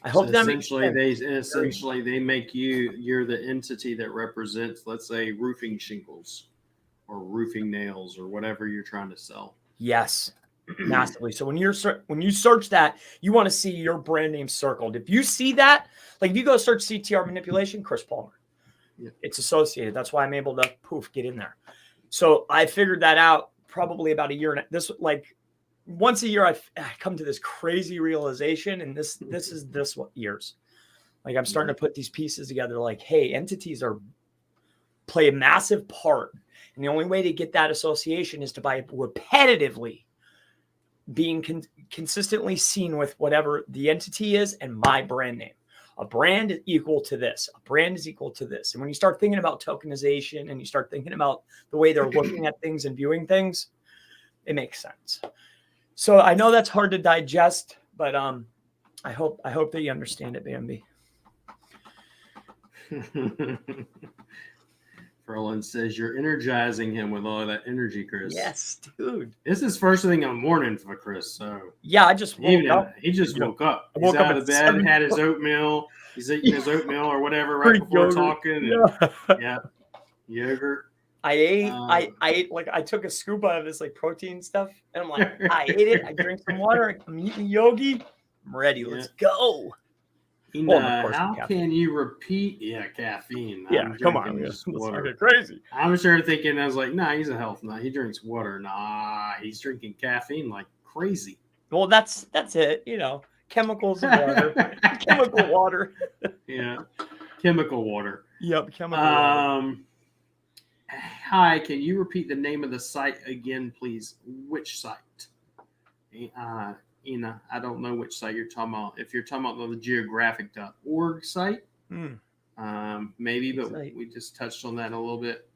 I hope that essentially they make you're the entity that represents, let's say, roofing shingles or roofing nails or whatever you're trying to sell. Yes, massively. So when you search that, you want to see your brand name circled. If you see that, like if you go search CTR manipulation, Chris Palmer, it's associated. That's why I'm able to get in there. So I figured that out probably about a year. And this, like once a year, I come to this crazy realization, and this is what years. Like I'm starting to put these pieces together. Like, hey, entities play a massive part, and the only way to get that association is to by repetitively being consistently seen with whatever the entity is and my brand name. A brand is equal to this. A brand is equal to this. And when you start thinking about tokenization and you start thinking about the way they're looking at things and viewing things, it makes sense. So I know that's hard to digest, but I hope that you understand it, Bambi. Ferland says you're energizing him with all of that energy, Chris. Yes, dude. This is first thing in the morning for Chris. So yeah, I just woke up. He just woke up. He's out of bed, had his oatmeal. He's eating his oatmeal or whatever right before yogurt. Talking. And, yogurt. I ate like I took a scoop out of this like protein stuff, and I'm like, I ate it. I drank some water. I'm eating yogi. I'm ready. Let's go. How can you repeat? Caffeine. Yeah, come on. Let's not get crazy. I'm sure thinking, I was like, nah, he's a health nut. He drinks water. Nah, he's drinking caffeine like crazy. Well, that's it. You know, chemicals and water. Chemical water. Chemical water. Yep, chemical water. Hi, can you repeat the name of the site again, please? Which site? Ina, I don't know which site you're talking about. If you're talking about the geographic.org site, maybe, but we just touched on that a little bit.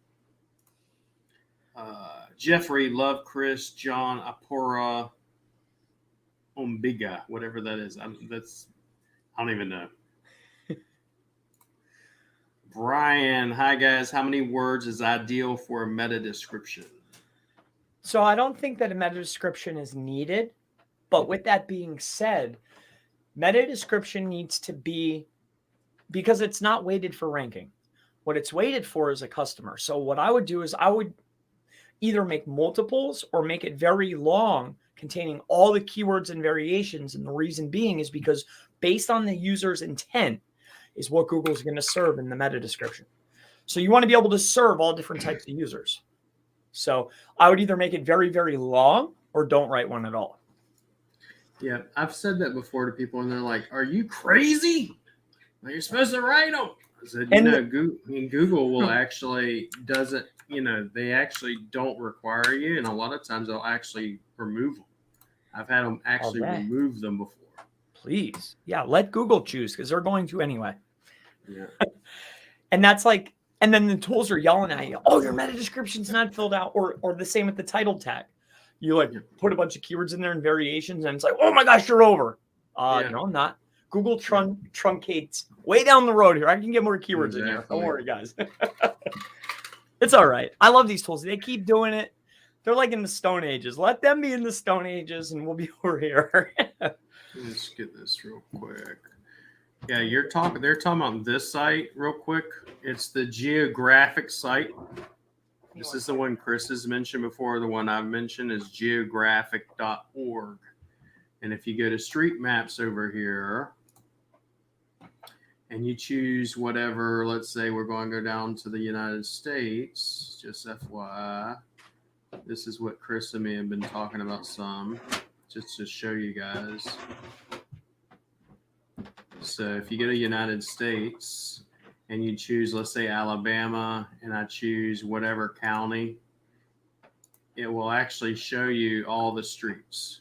Jeffrey, love Chris, John, Apora, Ombiga, whatever that is. I don't even know. Brian, hi guys. How many words is ideal for a meta description? So I don't think that a meta description is needed. But with that being said, meta description needs to be, because it's not weighted for ranking. What it's weighted for is a customer. So what I would do is I would either make multiples or make it very long containing all the keywords and variations. And the reason being is because based on the user's intent is what Google's going to serve in the meta description. So you want to be able to serve all different types of users. So I would either make it very, very long or don't write one at all. Yeah, I've said that before to people, and they're like, "Are you crazy? You're supposed to write them." I said, Google will actually doesn't. They actually don't require you, and a lot of times they'll actually remove them. I've had them actually remove them before. Please, yeah, let Google choose because they're going to anyway. Yeah, and that's like, and then the tools are yelling at you. Oh, your meta description's not filled out, or the same with the title tag. You put a bunch of keywords in there and variations, and it's like, oh my gosh, you're over. No, I'm not. Google truncates way down the road here. I can get more keywords in here. Don't worry, guys. It's all right. I love these tools. They keep doing it. They're like in the Stone Ages. Let them be in the Stone Ages, and we'll be over here. Let's get this real quick. Yeah, they're talking about this site real quick. It's the geographic site. This is the one Chris has mentioned before. The one I've mentioned is geographic.org. And if you go to street maps over here and you choose whatever, let's say we're going to go down to the United States, just FYI. This is what Chris and me have been talking about some, just to show you guys. So if you go to United States and you choose, let's say Alabama, and I choose whatever county, it will actually show you all the streets.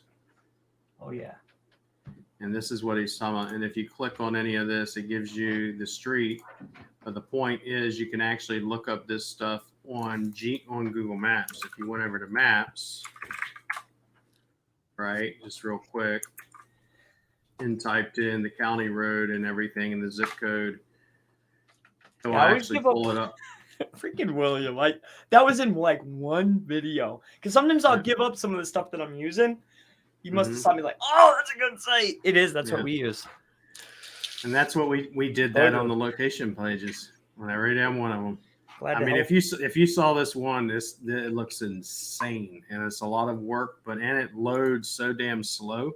Oh, yeah. And this is what he's talking about. And if you click on any of this, it gives you the street. But the point is you can actually look up this stuff on Google Maps. If you went over to Maps, right, just real quick, and typed in the county road and everything and the zip code, it will actually pull it up. Freaking William. That was in like one video. Because sometimes I'll give up some of the stuff that I'm using. You must have saw me like, oh, that's a good site. It is. That's what we use. And that's what we did that on the location pages. When I wrote down one of them. If you saw this one, it looks insane. And it's a lot of work, and it loads so damn slow.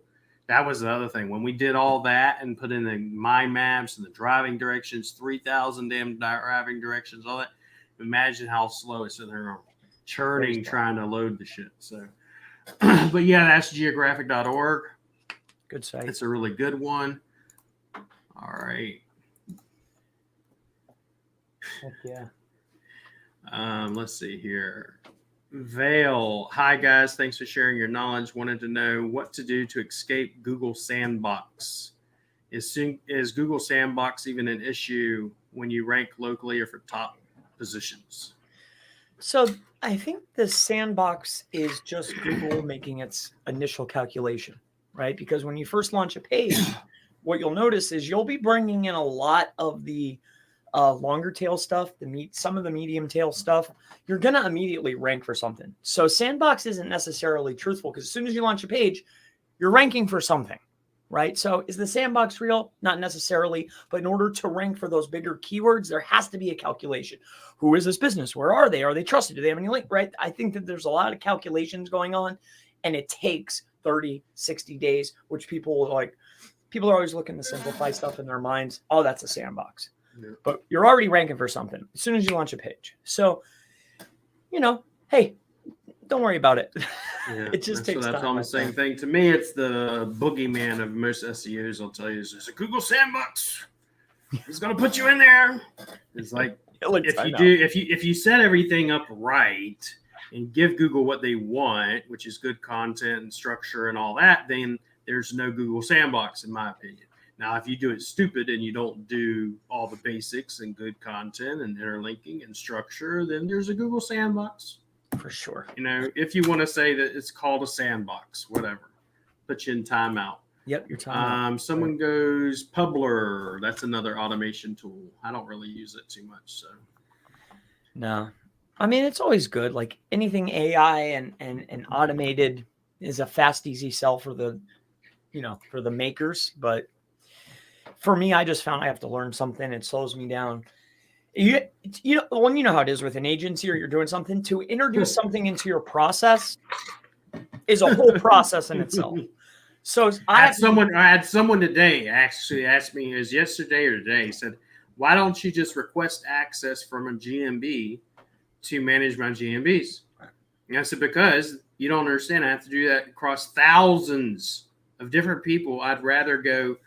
That was the other thing. When we did all that and put in the my maps and the driving directions, 3,000 damn driving directions, all that, imagine how slow it's in there churning trying to load the shit. So, but yeah, that's geographic.org. Good site. It's a really good one. All right. Heck yeah. Let's see here. Vale. Hi, guys. Thanks for sharing your knowledge. Wanted to know what to do to escape Google Sandbox. Is Google Sandbox even an issue when you rank locally or for top positions? So I think the sandbox is just Google making its initial calculation, right? Because when you first launch a page, what you'll notice is you'll be bringing in a lot of the longer tail stuff, some of the medium tail stuff. You're going to immediately rank for something. So sandbox isn't necessarily truthful because as soon as you launch a page, you're ranking for something, right? So is the sandbox real? Not necessarily, but in order to rank for those bigger keywords, there has to be a calculation. Who is this business? Where are they? Are they trusted? Do they have any link, right? I think that there's a lot of calculations going on and it takes 30, 60 days, which people are always looking to simplify stuff in their minds. Oh, that's a sandbox. Yeah. But you're already ranking for something as soon as you launch a page. So, hey, don't worry about it. Yeah, it just takes time. That's all the same thing. To me, it's the boogeyman of most SEOs. I'll tell you, there's a Google Sandbox. It's going to put you in there. It's like if you set everything up right and give Google what they want, which is good content and structure and all that, then there's no Google Sandbox, in my opinion. Now, if you do it stupid and you don't do all the basics and good content and interlinking and structure, then there's a Google Sandbox. For sure. If you want to say that it's called a sandbox, whatever, put you in timeout. Yep, your timeout. Someone goes Publer. That's another automation tool. I don't really use it too much. So, no, I mean it's always good. Like anything AI and automated is a fast, easy sell for the makers. But for me, I just found I have to learn something. It slows me down. You know how it is with an agency or you're doing something to introduce something into your process. is a whole process in itself. So I had someone today actually asked me, is yesterday or today, he said, why don't you just request access from a GMB to manage my GMBs? And I said, because you don't understand, I have to do that across thousands of different people. I'd rather go,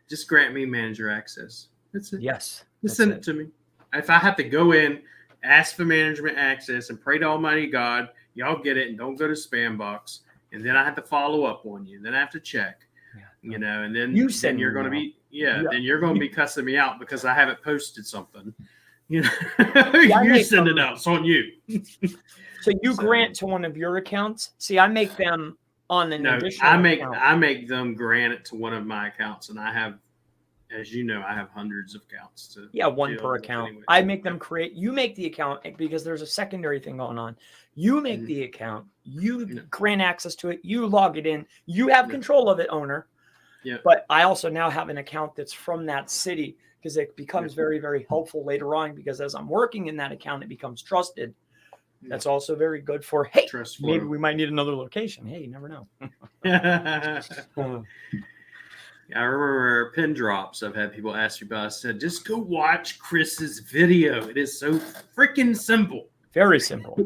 just grant me manager access. That's it. Yes. Just send it to me. If I have to go in, ask for management access and pray to Almighty God, y'all get it and don't go to spam box. And then I have to follow up on you. Then I have to check, you know, and then you're going to be, then you're going to be cussing me out because I haven't posted something. You know, you send it out. It's on you. So you grant to one of your accounts. See, I make them on an additional account. I make them grant it to one of my accounts, and I have, as you know, I have hundreds of accounts. One per account. Anyway. I make them create. You make the account because there's a secondary thing going on. You make the account. You grant access to it. You log it in. You have control of it, owner. Yeah. But I also now have an account that's from that city because it becomes very, very helpful later on. Because as I'm working in that account, it becomes trusted. That's also very good for, hey, maybe we might need another location. Hey, you never know. I remember pin drops. I've had people ask me about. I said, just go watch Chris's video. It is so freaking simple. Very simple.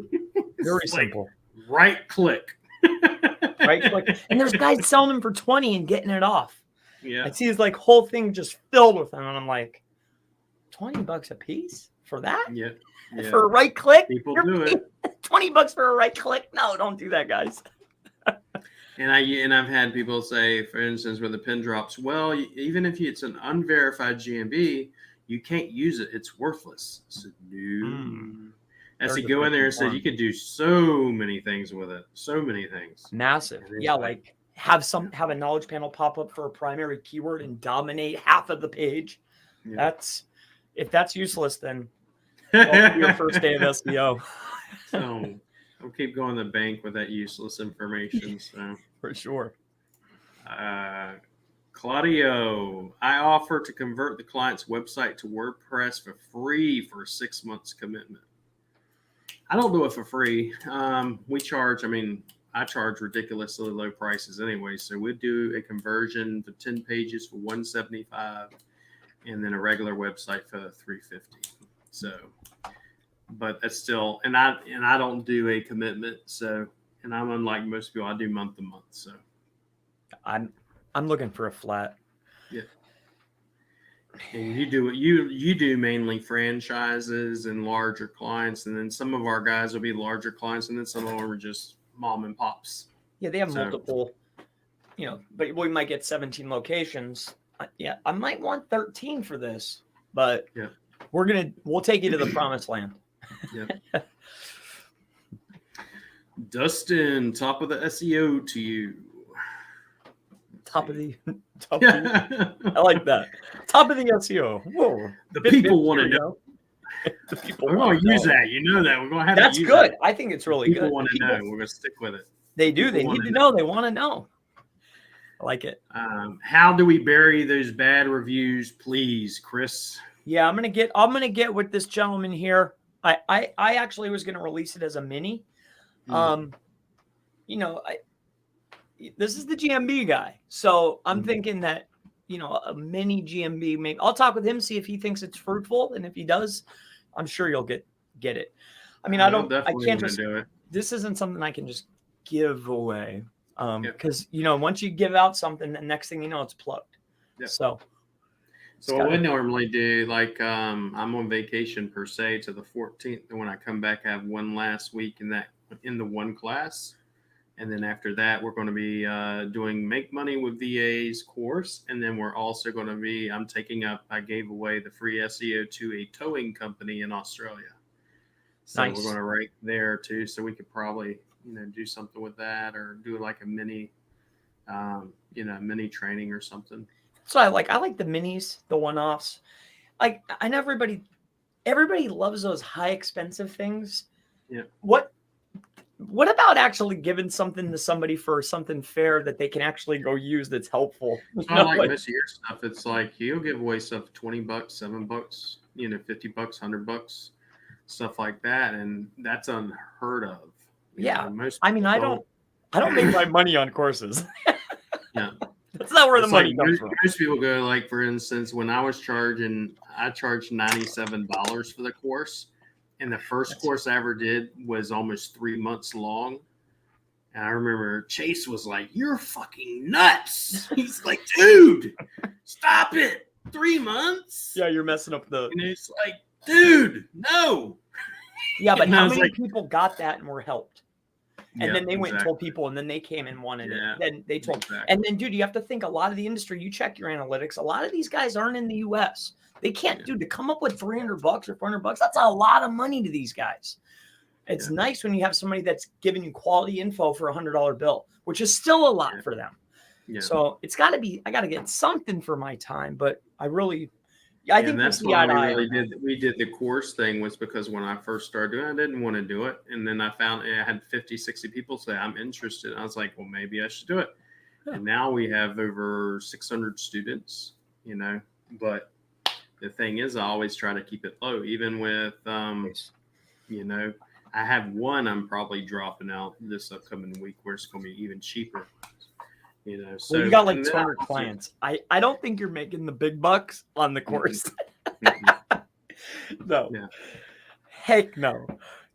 Very simple. Right click. Right click. And there's guys selling them for 20 and getting it off. Yeah. I see his like whole thing just filled with them. And I'm like, $20 a piece for that? Yeah. For a right click? People do it. $20 for a right click? No, don't do that, guys. And I've had people say, for instance, with the pin drops, well, even if it's an unverified GMB, you can't use it. It's worthless. I said, no. As you go in there and said, you can do so many things with it. So many things. Massive. Yeah, like have a knowledge panel pop up for a primary keyword and dominate half of the page. Yeah. If that's useless, then your first day of SEO. So I'll keep going to the bank with that useless information. So for sure. Claudio, I offer to convert the client's website to WordPress for free for a 6 months commitment. I don't do it for free. I charge ridiculously low prices anyway. So we'd do a conversion for 10 pages for $175 and then a regular website for $350. So, but that's still, and I don't do a commitment. So, and I'm unlike most people, I do month to month. So I'm looking for a flat. Yeah. And you do mainly franchises and larger clients, and then some of our guys will be larger clients, and then some of them are just mom and pops. Yeah, they have multiple, but we might get 17 locations. Yeah, I might want 13 for this, but we'll take you to the promised land. Yeah. Dustin, top of the SEO to you. Top of the I like that. Top of the SEO. Whoa. The people want to know. The people we're going to use that. You know that. We're going to have That's to use good. that. I think it's really good. People want to know. We're going to stick with it. They do. They need to know. They want to know. I like it. How do we bury those bad reviews, please, Chris? Yeah, I'm gonna get with this gentleman here. I actually was gonna release it as a mini. This is the GMB guy. So I'm thinking that, a mini GMB, maybe I'll talk with him, see if he thinks it's fruitful. And if he does, I'm sure you'll get it. I mean, I can't just do it. This isn't something I can just give away. Because, once you give out something, the next thing you know, it's plugged. Yeah. So what we normally do, like I'm on vacation per se to the 14th. And when I come back, I have one last week in the one class. And then after that, we're going to be doing Make Money with VAs course. And then we're also going to be, I gave away the free SEO to a towing company in Australia. So We're going to rank there too. So we could probably, do something with that or do like a mini, mini training or something. So I like the minis, the one-offs. Like I know everybody loves those high expensive things. Yeah. What about actually giving something to somebody for something fair that they can actually go use that's helpful? I like most of your stuff. It's like you'll give away stuff $20, $7, $50, $100, stuff like that, and that's unheard of. Yeah, I I don't make my money on courses. Yeah. That's not where the It's money like comes from. most people go, like, for instance, when I charged $97 for the course, and the first course I ever did was almost 3 months long. And I remember Chase was like, "You're fucking nuts." He's like, "Dude, stop it. 3 months?" Yeah, you're messing up the. And it's like, "Dude, no." Yeah, but And I how was many like, people got that and were helped? And yeah, then they went and exactly. told people, and then they came and wanted Yeah, it. Then they told, exactly. and then, dude, you have to think a lot of the industry. You check your analytics. A lot of these guys aren't in the U.S. They can't, dude, to come up with $300 or $400. That's a lot of money to these guys. It's nice when you have somebody that's giving you quality info for $100 bill, which is still a lot for them. Yeah. So it's got to be. I got to get something for my time, but I really. I think that's why we really did. We did the course thing was because when I first started doing it, I didn't want to do it. And then I found I had 50, 60 people say, I'm interested. I was like, well, maybe I should do it. Yeah. And now we have over 600 students, but the thing is, I always try to keep it low, even with, I have one I'm probably dropping out this upcoming week where it's going to be even cheaper. So well, you got like 200 clients. I don't think you're making the big bucks on the course. No. Yeah. Heck no.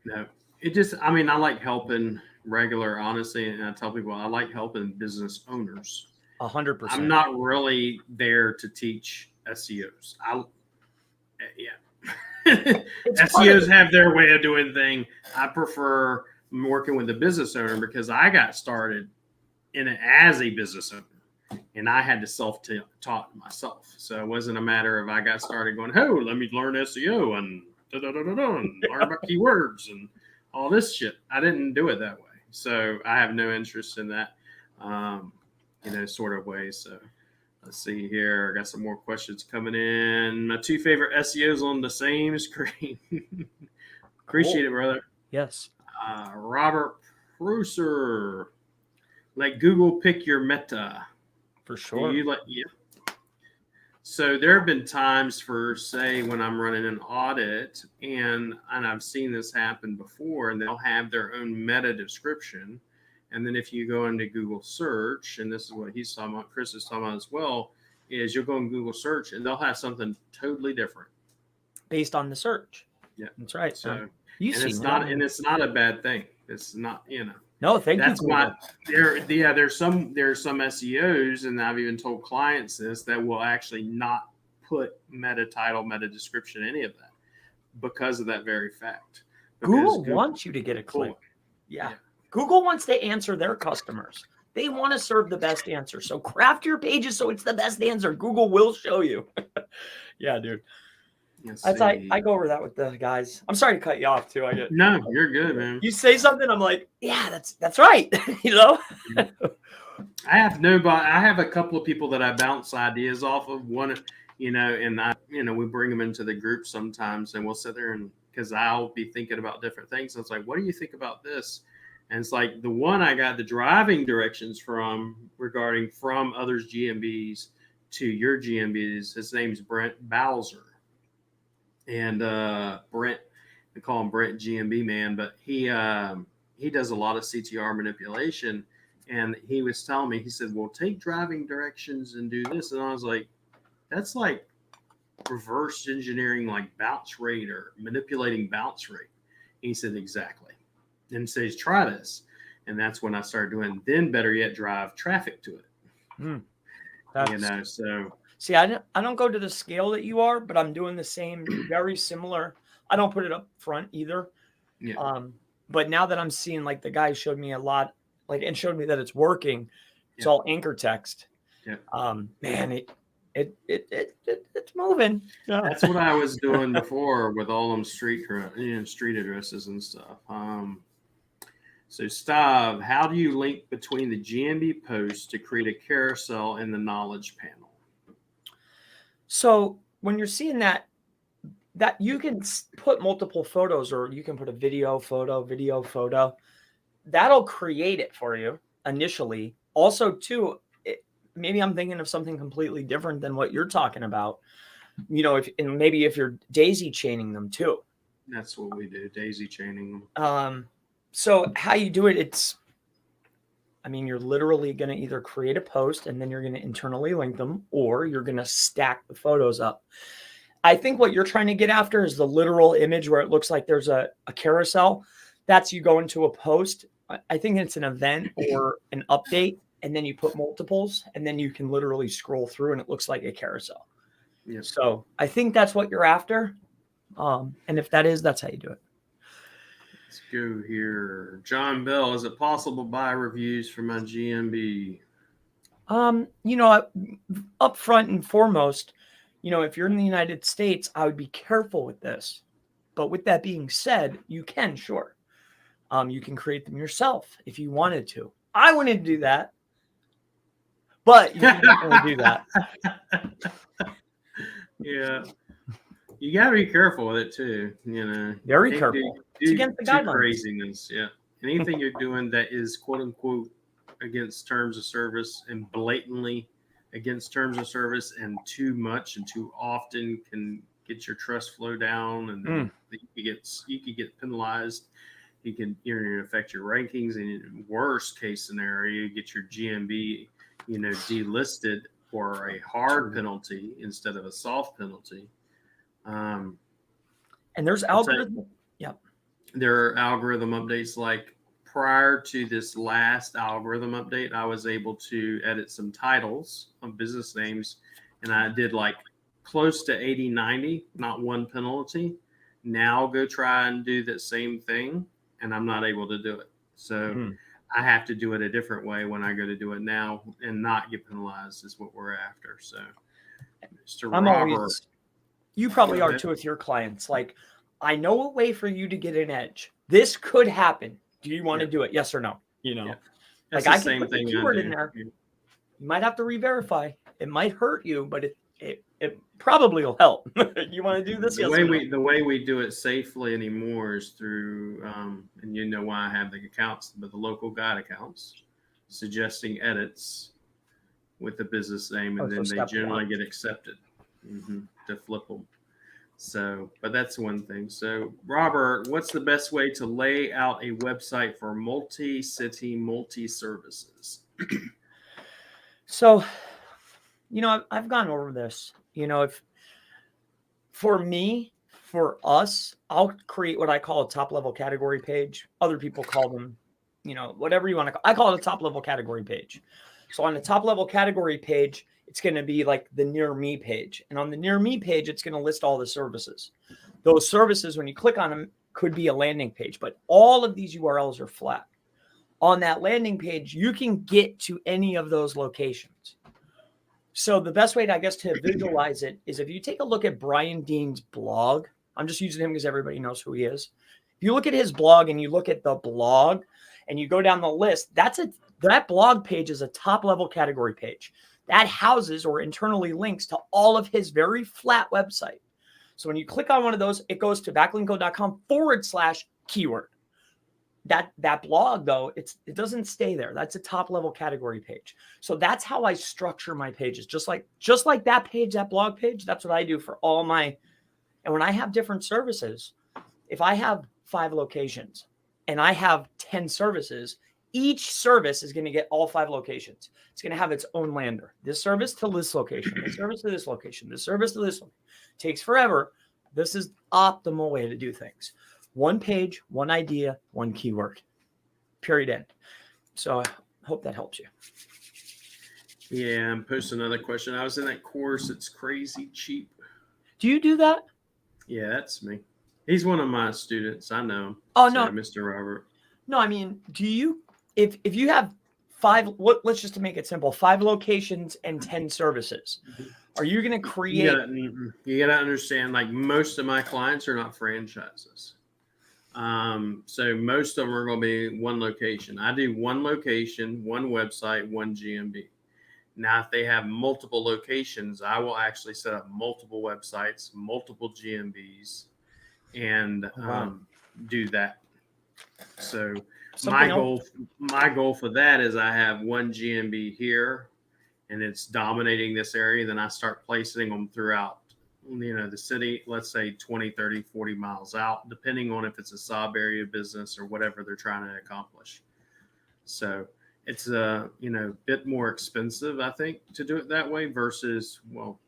No. It just, I like helping regular, honestly, and I tell people I like helping business owners. 100%. I'm not really there to teach SEOs. SEOs have their way of doing things. I prefer working with the business owner because I got started in it as a business owner, and I had to self-taught myself. So it wasn't a matter of I got started going, "Oh, let me learn SEO and and learn about keywords and all this shit." I didn't do it that way, so I have no interest in that, sort of way. So let's see here. I got some more questions coming in. My 2 favorite SEOs on the same screen. Appreciate it, brother. Yes. Robert Pruser. Let Google pick your meta. For sure. So there have been times for, say, when I'm running an audit, and I've seen this happen before, and they'll have their own meta description. And then if you go into Google search, and this is what he's talking about, Chris is talking about as well, is you'll go in Google search and they'll have something totally different. Based on the search. Yeah. That's right. So it's not a bad thing. It's not, No, thank you. That's why there's some SEOs, and I've even told clients this, that will actually not put meta title, meta description, any of that, because of that very fact. Google wants you to get a click. Yeah. Google wants to answer their customers. They want to serve the best answer. So craft your pages so it's the best answer. Google will show you. Yeah, dude. I go over that with the guys. I'm sorry to cut you off too. No, you're good, man. You say something, I'm like, yeah, that's right. I have a couple of people that I bounce ideas off of. One, and we bring them into the group sometimes, and we'll sit there because I'll be thinking about different things. And it's like, what do you think about this? And it's like the one I got the driving directions from regarding from others' GMBs to your GMBs. His name's Brent Bowser. And Brent, we call him Brent GMB man, but he does a lot of CTR manipulation. And he was telling me, he said, well, take driving directions and do this. And I was like, that's like reverse engineering, like bounce rate or manipulating bounce rate. And he said, exactly. And he says, try this. And that's when I started doing, then better yet, drive traffic to it. So. See, I don't go to the scale that you are, but I'm doing the same, very similar. I don't put it up front either. Yeah. But now that I'm seeing, like, the guy showed me a lot, and showed me that it's working. It's all anchor text. Yeah. Man, it's moving. Yeah. That's what I was doing before with all them street addresses and stuff. So, Stav, how do you link between the GMB posts to create a carousel in the knowledge panel? So when you're seeing that you can put multiple photos, or you can put a video photo. That'll create it for you initially. Also, too, maybe I'm thinking of something completely different than what you're talking about. Maybe if you're daisy chaining them too. That's what we do, daisy chaining them. So how you do it, I mean, you're literally going to either create a post and then you're going to internally link them, or you're going to stack the photos up. I think what you're trying to get after is the literal image where it looks like there's a carousel. That's you go into a post. I think it's an event or an update, and then you put multiples, and then you can literally scroll through and it looks like a carousel. Yeah. So I think that's what you're after. And if that is, that's how you do it. Let's go here. John Bell, is it possible to buy reviews for my GMB? Up front and foremost, if you're in the United States, I would be careful with this. But with that being said, you can, sure. You can create them yourself if you wanted to. I wouldn't do that, but you can definitely do that. Yeah. You got to be careful with it too. Very careful. It's against the guidelines. Craziness. Yeah. Anything you're doing that is quote unquote against terms of service and blatantly against terms of service and too much and too often can get your trust flow down, and you could get penalized. You can affect your rankings, and in worst case scenario, you get your GMB delisted for a hard penalty instead of a soft penalty. And there's algorithm. Yeah. There are algorithm updates. Like prior to this last algorithm update, I was able to edit some titles of business names, and I did like close to 80, 90, not one penalty. Now go try and do that same thing, and I'm not able to do it. So I have to do it a different way when I go to do it now and not get penalized is what we're after. So Mr. Robert. You probably are too with your clients. Like, I know a way for you to get an edge. This could happen. Do you want to do it? Yes or no? That's like I can put the keyword in there. You might have to re-verify. It might hurt you, but it probably will help. You want to do this? The way we do it safely anymore is through, and you know why I have the accounts, but the local guide accounts, suggesting edits with the business name, and then they generally get accepted to flip them. So, but that's one thing. So, Robert, what's the best way to lay out a website for multi-city, multi-services? So, I've gone over this. If for us, I'll create what I call a top level category page. Other people call them, whatever you want to call. I call it a top level category page. So on the top level category page, it's going to be like the near me page. And on the near me page, it's going to list all the services. Those services, when you click on them, could be a landing page, but all of these URLs are flat. On that landing page, you can get to any of those locations. So the best way, to visualize it is if you take a look at Brian Dean's blog. I'm just using him because everybody knows who he is. If you look at his blog and you look at the blog and you go down the list, that blog page is a top level category page that houses or internally links to all of his very flat website. So when you click on one of those, it goes to backlinko.com/keyword. That blog, though, it doesn't stay there. That's a top level category page. So that's how I structure my pages. Just like that page, that blog page, that's what I do for all my. And when I have different services, if I have 5 locations and I have 10 services, each service is going to get all 5 locations. It's going to have its own lander. This service to this location, this service to this location, this service to this one. Takes forever. This is optimal way to do things. One page, one idea, one keyword. Period. End. So I hope that helps you. Yeah, I'm posting another question. I was in that course. It's crazy cheap. Do you do that? Yeah, that's me. He's one of my students. I know him. Oh, no. Mr. Robert. No, I mean, do you, if you have 5, let's just make it simple, 5 locations and 10 services, are you going to create? You got to understand, like most of my clients are not franchises. So most of them are going to be one location. I do one location, one website, one GMB. Now, if they have multiple locations, I will actually set up multiple websites, multiple GMBs, and do that. So my goal for that is I have one GMB here, and it's dominating this area. Then I start placing them throughout, the city, let's say 20, 30, 40 miles out, depending on if it's a sub area business or whatever they're trying to accomplish. So, it's a bit more expensive, I think, to do it that way versus, well,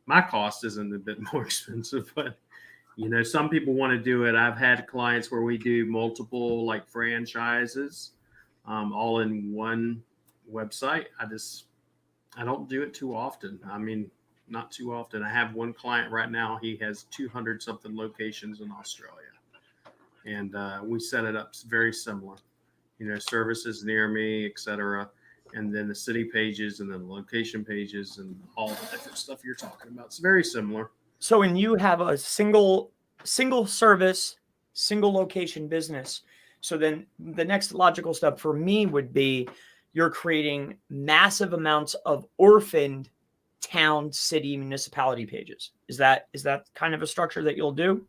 my cost isn't a bit more expensive, but some people want to do it. I've had clients where we do multiple like franchises, all in one website. I don't do it too often. I mean, not too often. I have one client right now. He has 200 something locations in Australia, and we set it up very similar. Services near me, etc., and then the city pages, and then the location pages, and all the different stuff you're talking about. It's very similar. So when you have a single service, single location business, so then the next logical step for me would be you're creating massive amounts of orphaned town, city, municipality pages. Is that kind of a structure that you'll do?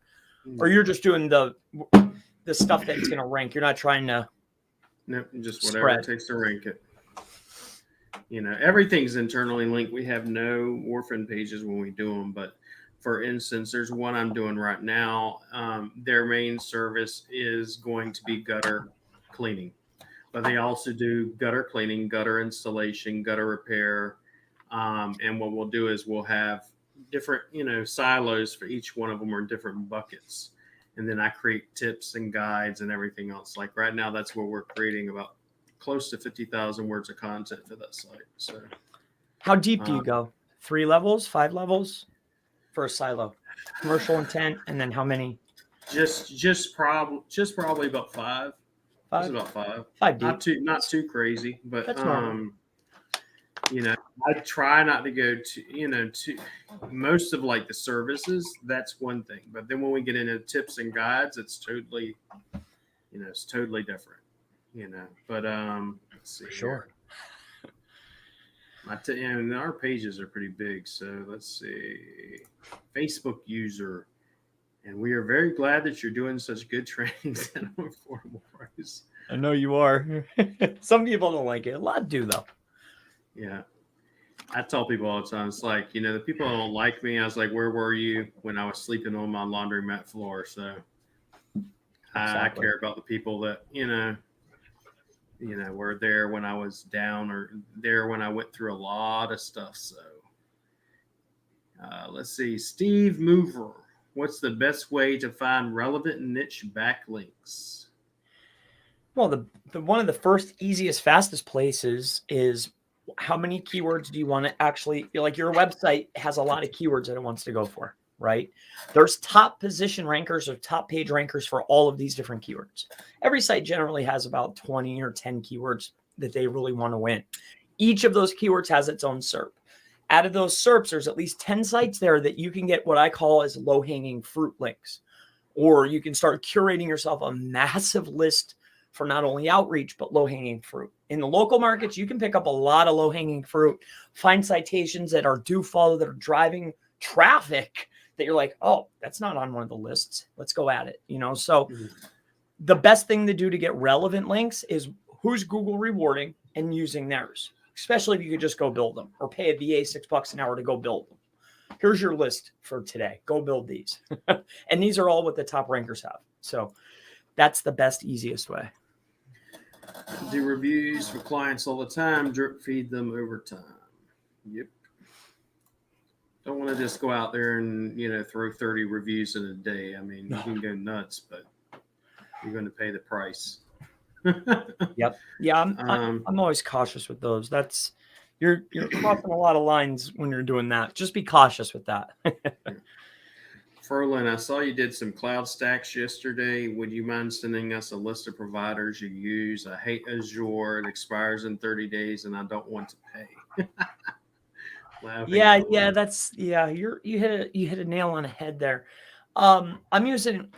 Or you're just doing the stuff that's going to rank? You're not trying to just whatever spread. It takes to rank it. Everything's internally linked. We have no orphan pages when we do them, but for instance, there's one I'm doing right now. Their main service is going to be gutter cleaning, but they also do gutter cleaning, gutter installation, gutter repair. And what we'll do is we'll have different, silos for each one of them, or different buckets. And then I create tips and guides and everything else. Like right now, that's where we're creating about close to 50,000 words of content for that site. So how deep do you go? 3 levels, 5 levels for a silo? Commercial intent, and then how many? Just probably about 5. 5? It's about 5. 5 deep. Not too crazy, but That's normal. I try not to go to most of like the services. That's one thing, but then when we get into tips and guides, it's totally different. But let's see. Sure. And our pages are pretty big, so let's see. Facebook user, and we are very glad that you're doing such good trainings at an affordable price. I know you are. Some people don't like it. A lot do, though. Yeah. I tell people all the time, it's like, the people that don't like me, I was like, where were you when I was sleeping on my laundromat floor? So I care about the people that, were there when I was down, or there when I went through a lot of stuff. So let's see. Steve Mover, what's the best way to find relevant niche backlinks? Well, the one of the first, easiest, fastest places is how many keywords do you want to actually, like your website has a lot of keywords that it wants to go for, right? There's top position rankers or top page rankers for all of these different keywords. Every site generally has about 20 or 10 keywords that they really want to win. Each of those keywords has its own SERP. Out of those SERPs, there's at least 10 sites there that you can get what I call as low-hanging fruit links. Or you can start curating yourself a massive list for not only outreach, but low-hanging fruit. In the local markets, you can pick up a lot of low-hanging fruit, find citations that are do follow, that are driving traffic, that you're like, oh, that's not on one of the lists. Let's go at it. So the best thing to do to get relevant links is who's Google rewarding and using theirs, especially if you could just go build them or pay a VA $6 an hour to go build them. Here's your list for today. Go build these. And these are all what the top rankers have. So that's the best, easiest way. Do reviews for clients all the time, drip feed them over time. Yep. Don't want to just go out there and, throw 30 reviews in a day. I mean, you can go nuts, but you're going to pay the price. Yep. Yeah, I'm always cautious with those. That's you're crossing a lot of lines when you're doing that. Just be cautious with that. Ferlin, I saw you did some cloud stacks yesterday. Would you mind sending us a list of providers you use? I hate Azure. It expires in 30 days and I don't want to pay. Yeah. You hit a nail on the head there. I'm using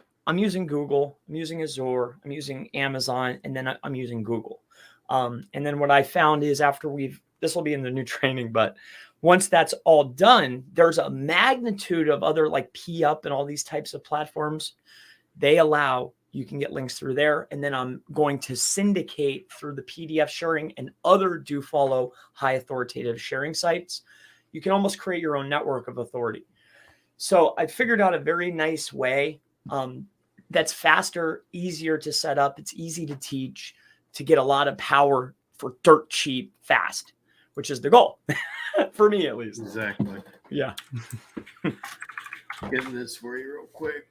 Google, I'm using Azure, I'm using Amazon, and then I'm using Google. And then what I found is this will be in the new training, but once that's all done, there's a magnitude of other like PUP and all these types of platforms. You can get links through there. And then I'm going to syndicate through the PDF sharing and other do follow high authoritative sharing sites. You can almost create your own network of authority. So I figured out a very nice way that's faster, easier to set up. It's easy to teach, to get a lot of power for dirt cheap, fast, which is the goal for me, at least. Exactly. Yeah. Getting this for you real quick.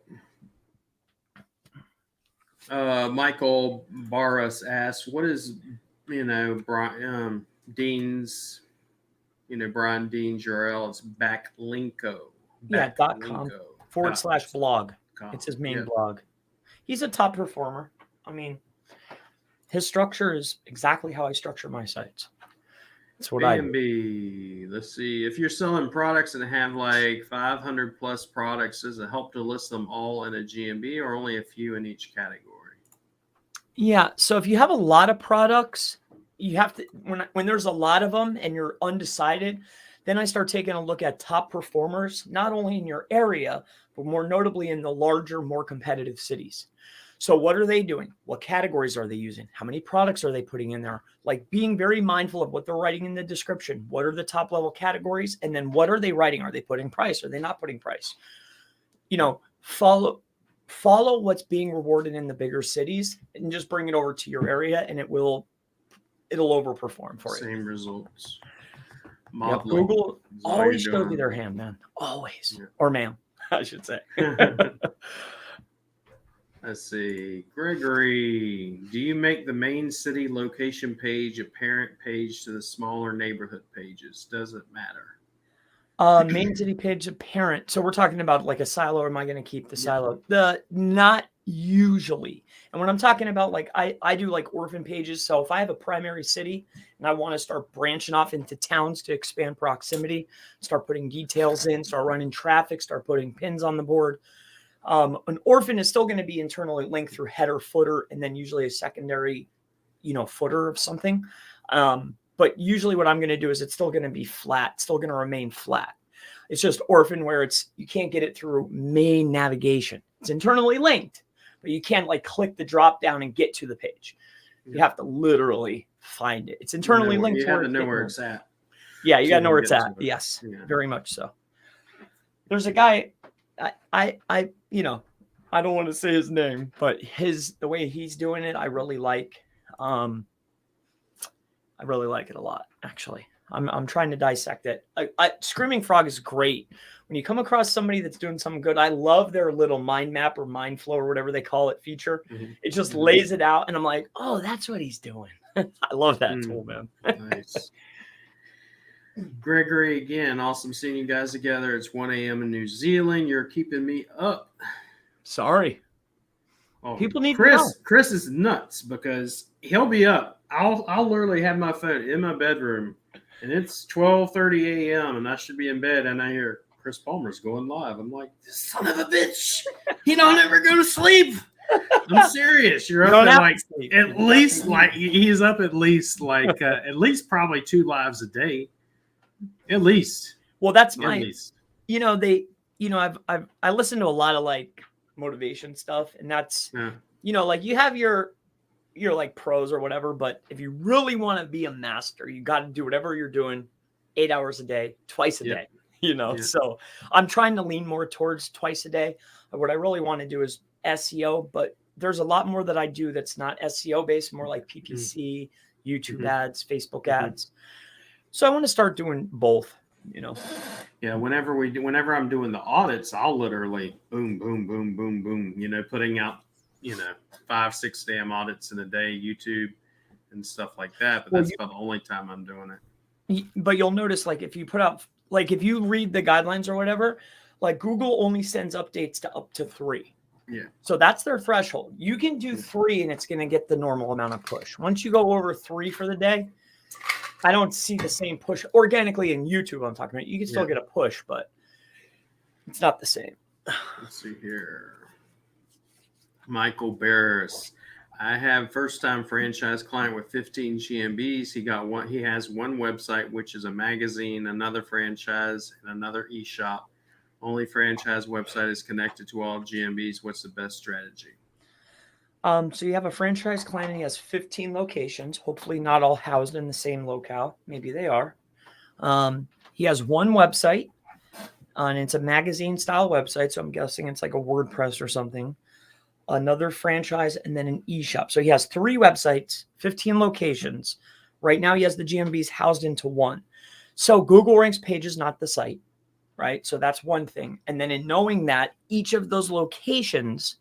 Michael Barras asks, what is, Brian Dean's, Brian Dean's URL? It's backlinko. Yeah, .com/blog. It's his main blog. He's a top performer. I mean, his structure is exactly how I structure my sites. That's what I do. Let's see. If you're selling products and have like 500 plus products, does it help to list them all in a GMB or only a few in each category? Yeah. So if you have a lot of products, you have to, when there's a lot of them and you're undecided, then I start taking a look at top performers, not only in your area, but more notably in the larger, more competitive cities. So what are they doing? What categories are they using? How many products are they putting in there? Like being very mindful of what they're writing in the description. What are the top level categories? And then what are they writing? Are they putting price? Are they not putting price? Follow what's being rewarded in the bigger cities and just bring it over to your area and it'll overperform for you. Same results. Yep, Google always shows you their hand, man. Always. Yeah. Or ma'am, I should say. Let's see. Gregory, do you make the main city location page a parent page to the smaller neighborhood pages? Does it matter? Main city page a parent. So we're talking about like a silo. Or am I going to keep the silo? Not usually. And when I'm talking about like, I do like orphan pages. So if I have a primary city and I want to start branching off into towns to expand proximity, start putting details in, start running traffic, start putting pins on the board. An orphan is still going to be internally linked through header, footer, and then usually a secondary, footer of something. But usually what I'm going to do is it's still going to be flat, still going to remain flat. It's just orphan where you can't get it through main navigation. It's internally linked, but you can't like click the drop down and get to the page. You have to literally find it. It's internally linked. You have to know where it's at. Yeah, you got to know where it's at. Yes, very much so. There's a guy, I don't want to say his name, but the way he's doing it, I really like. I really like it a lot, actually. I'm trying to dissect it. Screaming Frog is great. When you come across somebody that's doing something good, I love their little mind map or mind flow or whatever they call it feature. Mm-hmm. It just lays it out, and I'm like, oh, that's what he's doing. I love that tool, man. Nice. Gregory, again, awesome seeing you guys together. It's 1 a.m. in New Zealand. You're keeping me up. Sorry. Oh, people need to know. Chris is nuts because he'll be up. I'll literally have my phone in my bedroom, and it's 12:30 a.m. and I should be in bed, and I hear Chris Palmer's going live. I'm like, this son of a bitch. He don't ever go to sleep. I'm serious. You're up at least he's up at least probably 2 lives a day. At least. Well, that's I listen to a lot of like motivation stuff, and that's like you have your like pros or whatever, but if you really want to be a master, you got to do whatever you're doing 8 hours a day, twice a day, So I'm trying to lean more towards twice a day. What I really want to do is SEO, but there's a lot more that I do that's not SEO based, more like PPC, YouTube ads, Facebook ads. So I want to start doing both, Yeah, whenever I'm doing the audits, I'll literally boom, boom, boom, boom, boom, putting out, 5-6 damn audits in a day, YouTube and stuff like that. But that's about the only time I'm doing it. But you'll notice, like, if you put out, like, if you read the guidelines or whatever, like Google only sends updates to up to 3. Yeah. So that's their threshold. You can do 3 and it's going to get the normal amount of push. Once you go over 3 for the day, I don't see the same push organically in YouTube. I'm talking about. You can still get a push, but it's not the same. Let's see here. Michael Barris. I have first-time franchise client with 15 GMBs. He has one website, which is a magazine, another franchise, and another eShop. Only franchise website is connected to all GMBs. What's the best strategy? So you have a franchise client and he has 15 locations, hopefully not all housed in the same locale. Maybe they are. He has one website, and it's a magazine style website. So I'm guessing it's like a WordPress or something. Another franchise, and then an eShop. So he has 3 websites, 15 locations, Right now, he has the GMBs housed into one. So Google ranks pages, not the site, right? So that's one thing. And then in knowing that, each of those locations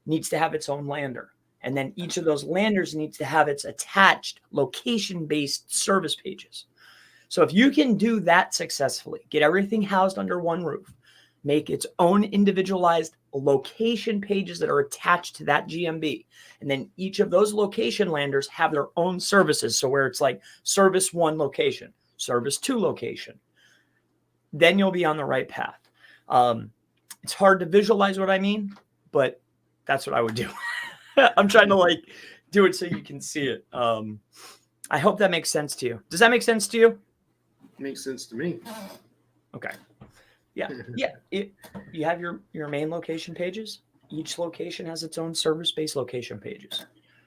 needs to have its own lander. And then each of those landers needs to have its attached location-based service pages. So if you can do that successfully, get everything housed under one roof, make its own individualized location pages that are attached to that GMB. And then each of those location landers have their own services. So where it's like service 1 location, service 2 location, then you'll be on the right path. It's hard to visualize what I mean, but that's what I would do. I'm trying to like do it so you can see it. I hope that makes sense to you. Does that make sense to you? Makes sense to me. Okay. Yeah. You have your main location pages. Each location has its own service-based location pages.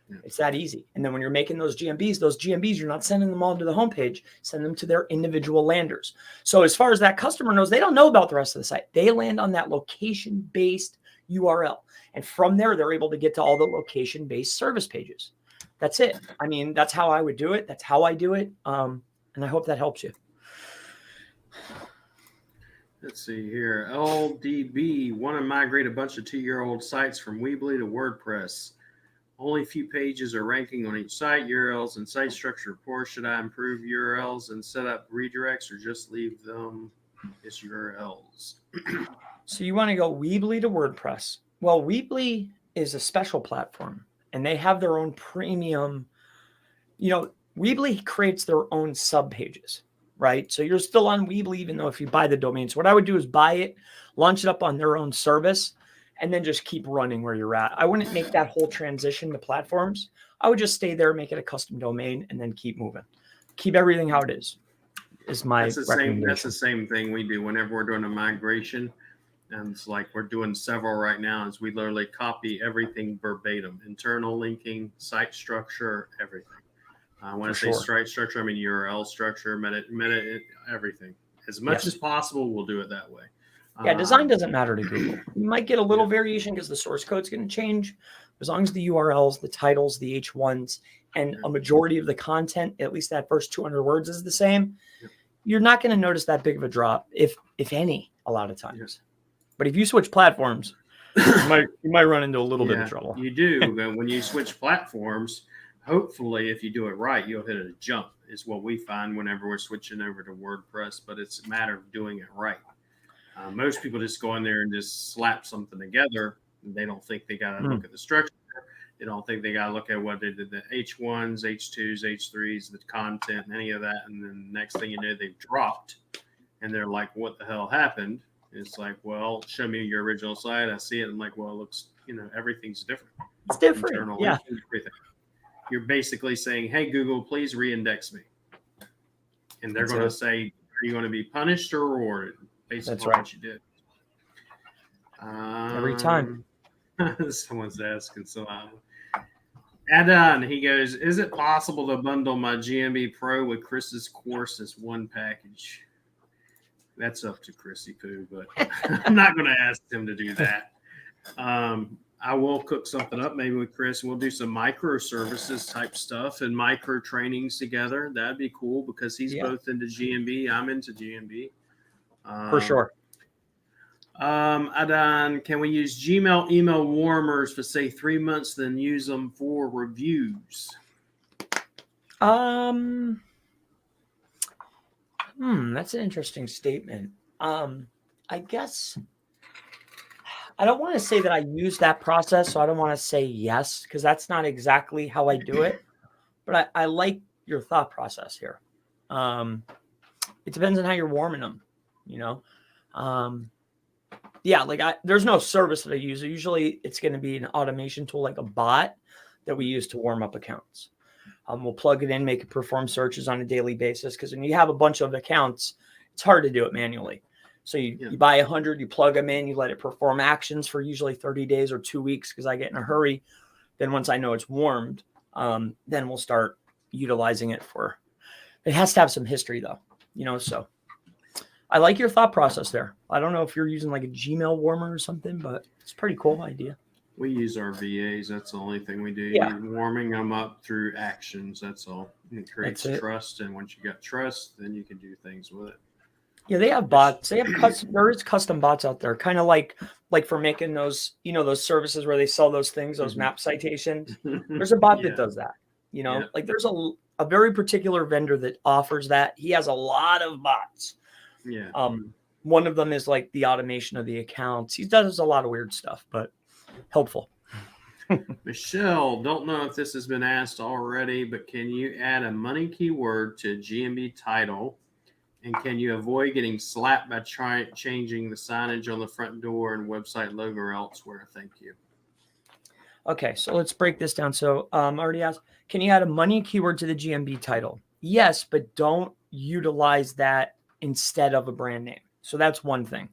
Yeah. It's that easy. And then when you're making those GMBs, you're not sending them all to the homepage. Send them to their individual landers. So as far as that customer knows, they don't know about the rest of the site. They land on that location-based URL. And from there, they're able to get to all the location-based service pages. That's it. I mean, that's how I would do it. That's how I do it. And I hope that helps you. Let's see here. LDB want to migrate a bunch of 2-year-old sites from Weebly to WordPress. Only few pages are ranking on each site. URLs and site structure reports. Should I improve URLs and set up redirects or just leave them as URLs? So you want to go Weebly to WordPress. Well, Weebly is a special platform and they have their own premium. Weebly creates their own sub pages. Right. So you're still on Weebly, even though if you buy the domain. So what I would do is buy it, launch it up on their own service, and then just keep running where you're at. I wouldn't make that whole transition to platforms. I would just stay there, make it a custom domain, and then keep moving. Keep everything how it is my recommendation. That's the same thing we do whenever we're doing a migration. And it's like we're doing several right now is we literally copy everything verbatim, internal linking, site structure, everything. When I say site structure, I mean URL structure, meta, everything. As much as possible, we'll do it that way. Yeah, design doesn't matter to Google. You might get a little variation because the source code's going to change. As long as the URLs, the titles, the H1s, and a majority of the content, at least that first 200 words is the same, you're not going to notice that big of a drop, if any, a lot of times. But if you switch platforms, you might run into a little bit of trouble. You do. But when you switch platforms, hopefully, if you do it right, you'll hit a jump is what we find whenever we're switching over to WordPress, but it's a matter of doing it right. Most people just go in there and just slap something together. They don't think they got to look at the structure. They don't think they got to look at what they did, the H1s, H2s, H3s, the content, any of that. And then next thing you know, they've dropped and they're like, what the hell happened? It's like, well, show me your original site. I see it. I'm like, well, it looks, everything's different. It's different. Internal yeah. Everything. You're basically saying, hey, Google, please re-index me. And they're going to say, are you going to be punished or rewarded? Basically what you did. Every time. Someone's asking. So Adon, he goes, is it possible to bundle my GMB Pro with Chris's course as one package? That's up to Chrissy Poo, but I'm not going to ask him to do that. I will cook something up maybe with Chris. We'll do some microservices type stuff and micro trainings together. That'd be cool because he's both into GMB. I'm into GMB. For sure. Adon, can we use Gmail email warmers for say 3 months, then use them for reviews? That's an interesting statement. I guess I don't want to say that I use that process, so I don't want to say yes, because that's not exactly how I do it. But I like your thought process here. It depends on how you're warming them, there's no service that I use. Usually it's going to be an automation tool like a bot that we use to warm up accounts. We'll plug it in, make it perform searches on a daily basis, because when you have a bunch of accounts, it's hard to do it manually. So you buy 100, you plug them in, you let it perform actions for usually 30 days or 2 weeks because I get in a hurry. Then once I know it's warmed, then we'll start utilizing it for. It has to have some history though, so I like your thought process there. I don't know if you're using like a Gmail warmer or something, but it's a pretty cool idea. We use our VAs. That's the only thing we do. Yeah. You're warming them up through actions. That's all. It creates trust, and once you got trust, then you can do things with it. Yeah, they have bots. They have there is custom bots out there, kind of like for making those, those services where they sell those things, those map citations. There's a bot that does that. Like there's a very particular vendor that offers that. He has a lot of bots. Yeah. One of them is like the automation of the accounts. He does a lot of weird stuff, but helpful. Michelle, don't know if this has been asked already, but can you add a money keyword to GMB title? And can you avoid getting slapped by changing the signage on the front door and website logo or elsewhere? Thank you. Okay, so let's break this down. So I already asked, can you add a money keyword to the GMB title? Yes, but don't utilize that instead of a brand name. So that's one thing.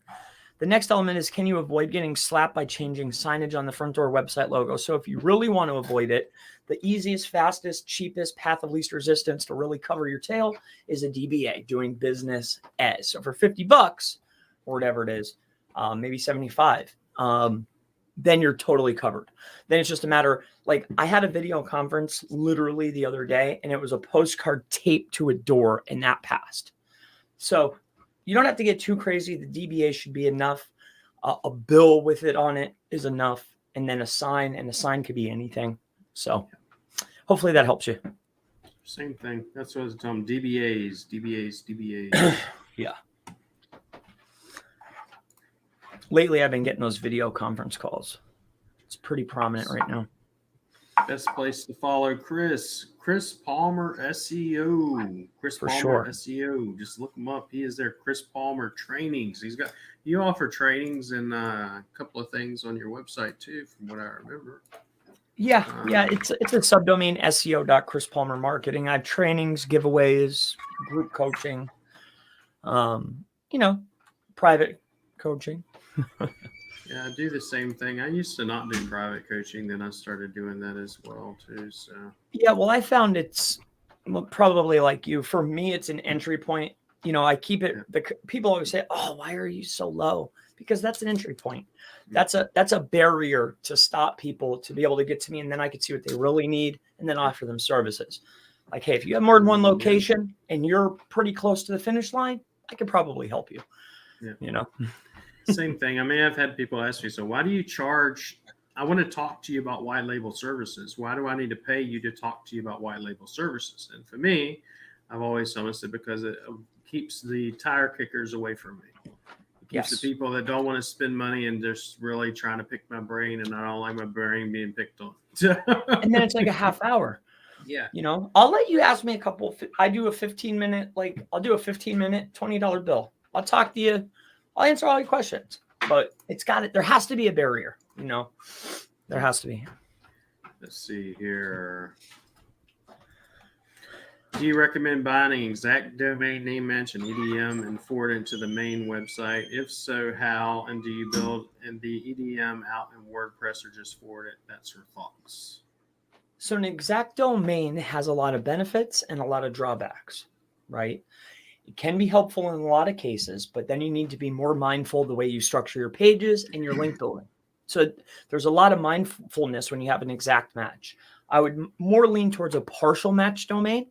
The next element is, can you avoid getting slapped by changing signage on the front door website logo? So if you really want to avoid it, the easiest, fastest, cheapest path of least resistance to really cover your tail is a DBA, doing business as. So for $50 or whatever it is, maybe 75, then you're totally covered. Then it's just a matter, like I had a video conference literally the other day, and it was a postcard taped to a door, and that passed. So you don't have to get too crazy. The DBA should be enough. A bill with it on it is enough. And then a sign, and a sign could be anything. So hopefully that helps you. Same thing. That's what I was telling them. DBAs. Yeah. Lately, I've been getting those video conference calls. It's pretty prominent right now. Best place to follow Chris Palmer SEO. Chris For Palmer sure. SEO. Just look him up. He is there. Chris Palmer trainings. You offer trainings and a couple of things on your website too, from what I remember. Yeah. It's a subdomain, SEO.ChrisPalmerMarketing. I have trainings, giveaways, group coaching, private coaching. Yeah, I do the same thing. I used to not do private coaching, then I started doing that as well too. So yeah, well, I found it's probably like you. For me, it's an entry point. I keep it. People always say, "Oh, why are you so low?" Because that's an entry point. That's a barrier to stop people to be able to get to me, and then I can see what they really need, and then offer them services. Like, hey, if you have more than one location and you're pretty close to the finish line, I could probably help you. Yeah. Same thing. I mean, I've had people ask me, so why do you charge? I want to talk to you about white label services. Why do I need to pay you to talk to you about white label services? And for me, I've always said because it keeps the tire kickers away from me. It keeps the people that don't want to spend money and just really trying to pick my brain, and I don't like my brain being picked on. And then it's like a half hour. Yeah. I'll let you ask me a couple. I do a 15-minute, I'll do a 15-minute, $20 bill. I'll talk to you. I'll answer all your questions, but there has to be a barrier, there has to be. Let's see here. Do you recommend buying an exact domain name match, an EDM, and forward it to the main website? If so, how? And do you build the EDM out in WordPress or just forward it? That's your thoughts. So an exact domain has a lot of benefits and a lot of drawbacks, right? It can be helpful in a lot of cases, but then you need to be more mindful of the way you structure your pages and your link building. So there's a lot of mindfulness when you have an exact match. I would more lean towards a partial match domain.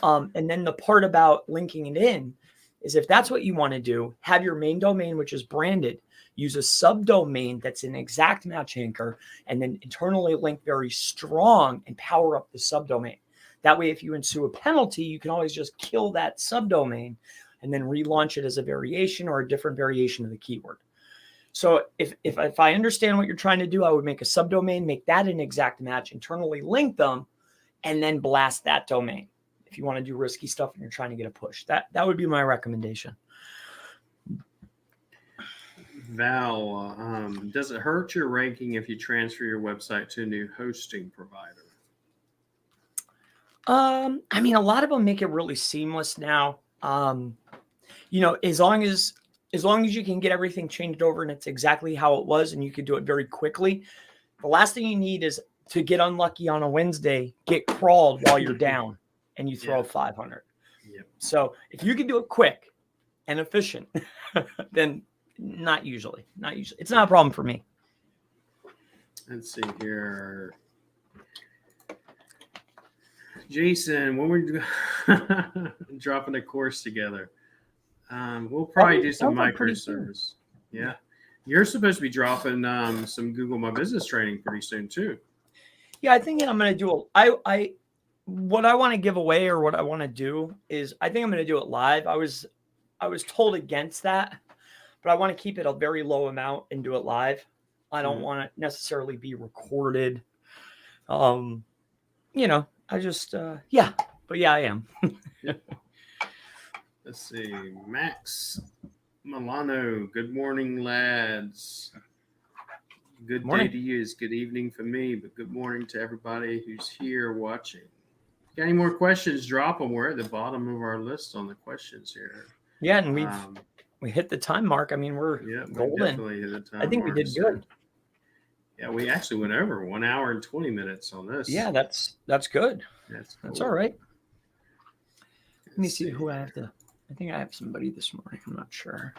And then the part about linking it in is, if that's what you want to do, have your main domain, which is branded, use a subdomain that's an exact match anchor, and then internally link very strong and power up the subdomain. That way, if you ensue a penalty, you can always just kill that subdomain and then relaunch it as a variation or a different variation of the keyword. So if I understand what you're trying to do, I would make a subdomain, make that an exact match, internally link them, and then blast that domain. If you want to do risky stuff and you're trying to get a push, that would be my recommendation. Val, does it hurt your ranking if you transfer your website to a new hosting provider? I mean, a lot of them make it really seamless now. As long as you can get everything changed over and it's exactly how it was, and you can do it very quickly. The last thing you need is to get unlucky on a Wednesday, get crawled while you're down, and you throw 500. Yep. So if you can do it quick and efficient, then not usually. It's not a problem for me. Let's see here. Jason, when we're dropping a course together, we'll probably do some microservice. Yeah. You're supposed to be dropping some Google My Business training pretty soon too. Yeah, I think I'm going to do what I want to give away or what I want to do is I think I'm going to do it live. I was told against that, but I want to keep it a very low amount and do it live. I don't want to necessarily be recorded. I just yeah, but yeah, I am. Let's see, Max Milano. Good morning, lads. Good Morning. day to you. It's good evening for me, but good morning to everybody who's here watching. Got any more questions? Drop them. We're at the bottom of our list on the questions here. Yeah, and we hit the time mark. I mean, we're golden. We definitely hit the time I think mark, we did good. Yeah, we actually went over 1 hour and 20 minutes on this. Yeah, that's good. That's cool. all right. Let me see who I have to. I think I have somebody this morning. I'm not sure.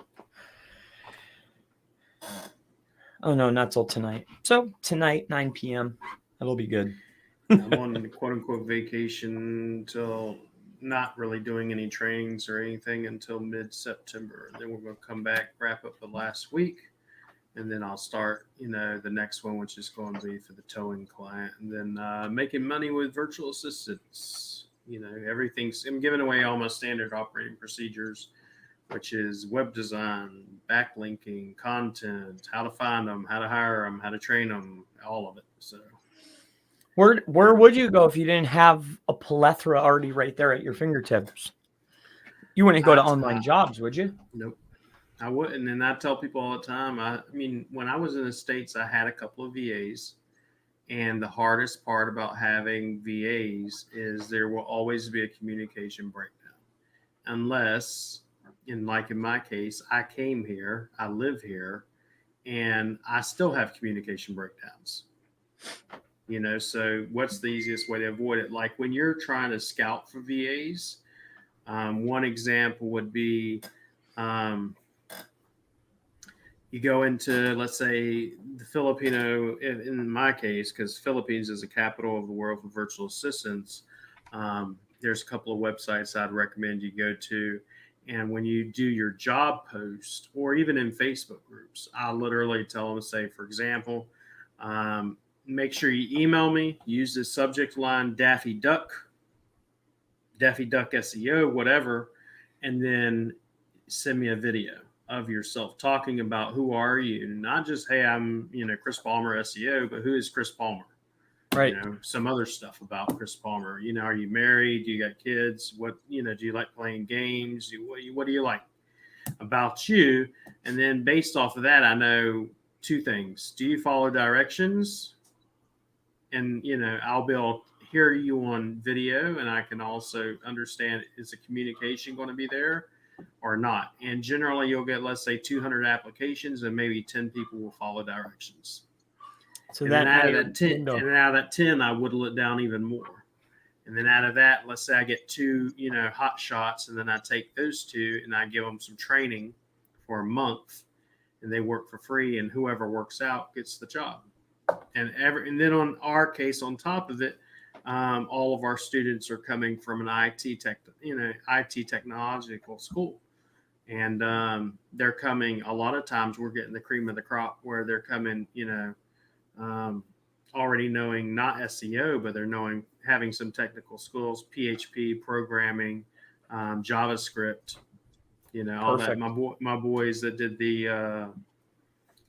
Oh no, not till tonight. So tonight, 9 p.m. That'll be good. I'm on quote unquote vacation until not really doing any trainings or anything until mid-September. Then we're going to come back, wrap up the last week, and then I'll start, the next one, which is going to be for the towing client, and then making money with virtual assistants. Everything's, I'm giving away all my standard operating procedures, which is web design, backlinking, content, how to find them, how to hire them, how to train them, all of it. So where would you go if you didn't have a plethora already right there at your fingertips? You wouldn't go to online jobs, would you? Nope, I wouldn't. And I tell people all the time, I mean, when I was in the States, I had a couple of VAs. And the hardest part about having VAs is there will always be a communication breakdown. Unless, in my case, I came here, I live here, and I still have communication breakdowns. So what's the easiest way to avoid it? Like when you're trying to scout for VAs, one example would be you go into, let's say, the Filipino, in my case, because Philippines is the capital of the world for virtual assistants, there's a couple of websites I'd recommend you go to. And when you do your job post, or even in Facebook groups, I'll literally tell them, say, for example, make sure you email me, use the subject line Daffy Duck SEO, whatever, and then send me a video of yourself talking about who are you, not just, hey, I'm, Chris Palmer SEO, but who is Chris Palmer? Right. Some other stuff about Chris Palmer. Are you married? Do you got kids? What, do you like playing games? What do you like about you? And then based off of that, I know two things. Do you follow directions? And, I'll be able to hear you on video, and I can also understand, is the communication going to be there or not? And generally you'll get, let's say, 200 applications and maybe 10 people will follow directions. So and then out of that 10, I whittle it down even more. And then out of that, let's say I get 2, hot shots, and then I take those 2 and I give them some training for a month, and they work for free, and whoever works out gets the job. And then on our case, on top of it, all of our students are coming from an IT technological school, and they're coming. A lot of times, we're getting the cream of the crop, where they're coming, already knowing not SEO, but they're having some technical skills, PHP programming, JavaScript, all that. My boys that did the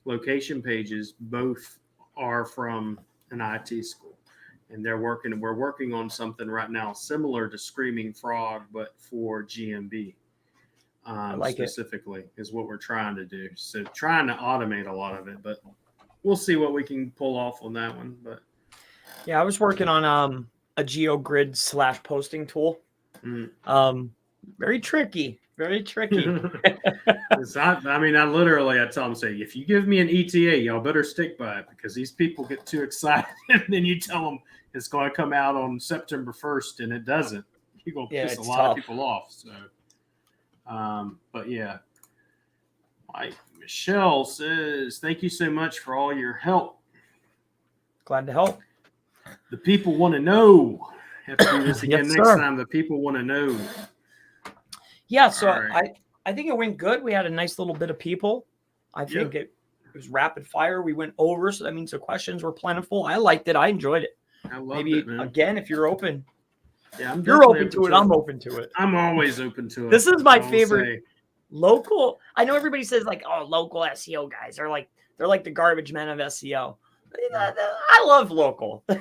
location pages both are from an IT school, and we're working on something right now similar to Screaming Frog, but for GMB specifically is what we're trying to do. So trying to automate a lot of it, but we'll see what we can pull off on that one. But yeah, I was working on a GeoGrid / posting tool. Very tricky. I tell them, say, if you give me an ETA, y'all better stick by it, because these people get too excited, and then you tell them it's going to come out on September 1st, and it doesn't. You're going to piss a lot of people off. So, but yeah, like Michelle says, thank you so much for all your help. Glad to help. The people want to know. Have to do this again Yes, next sir. time. The people want to know. Yeah, so All right. I think it went good. We had a nice little bit of people. I think it was rapid fire. We went over, so that means the questions were plentiful. I liked it. I enjoyed it. I loved Maybe it, man. again, if you're open, Yeah, I'm you're definitely open to it. I'm open to it. I'm always open to it. This is my I will favorite say. local. I know everybody says like, oh, local SEO guys are like they're like the garbage men of SEO. I love local. To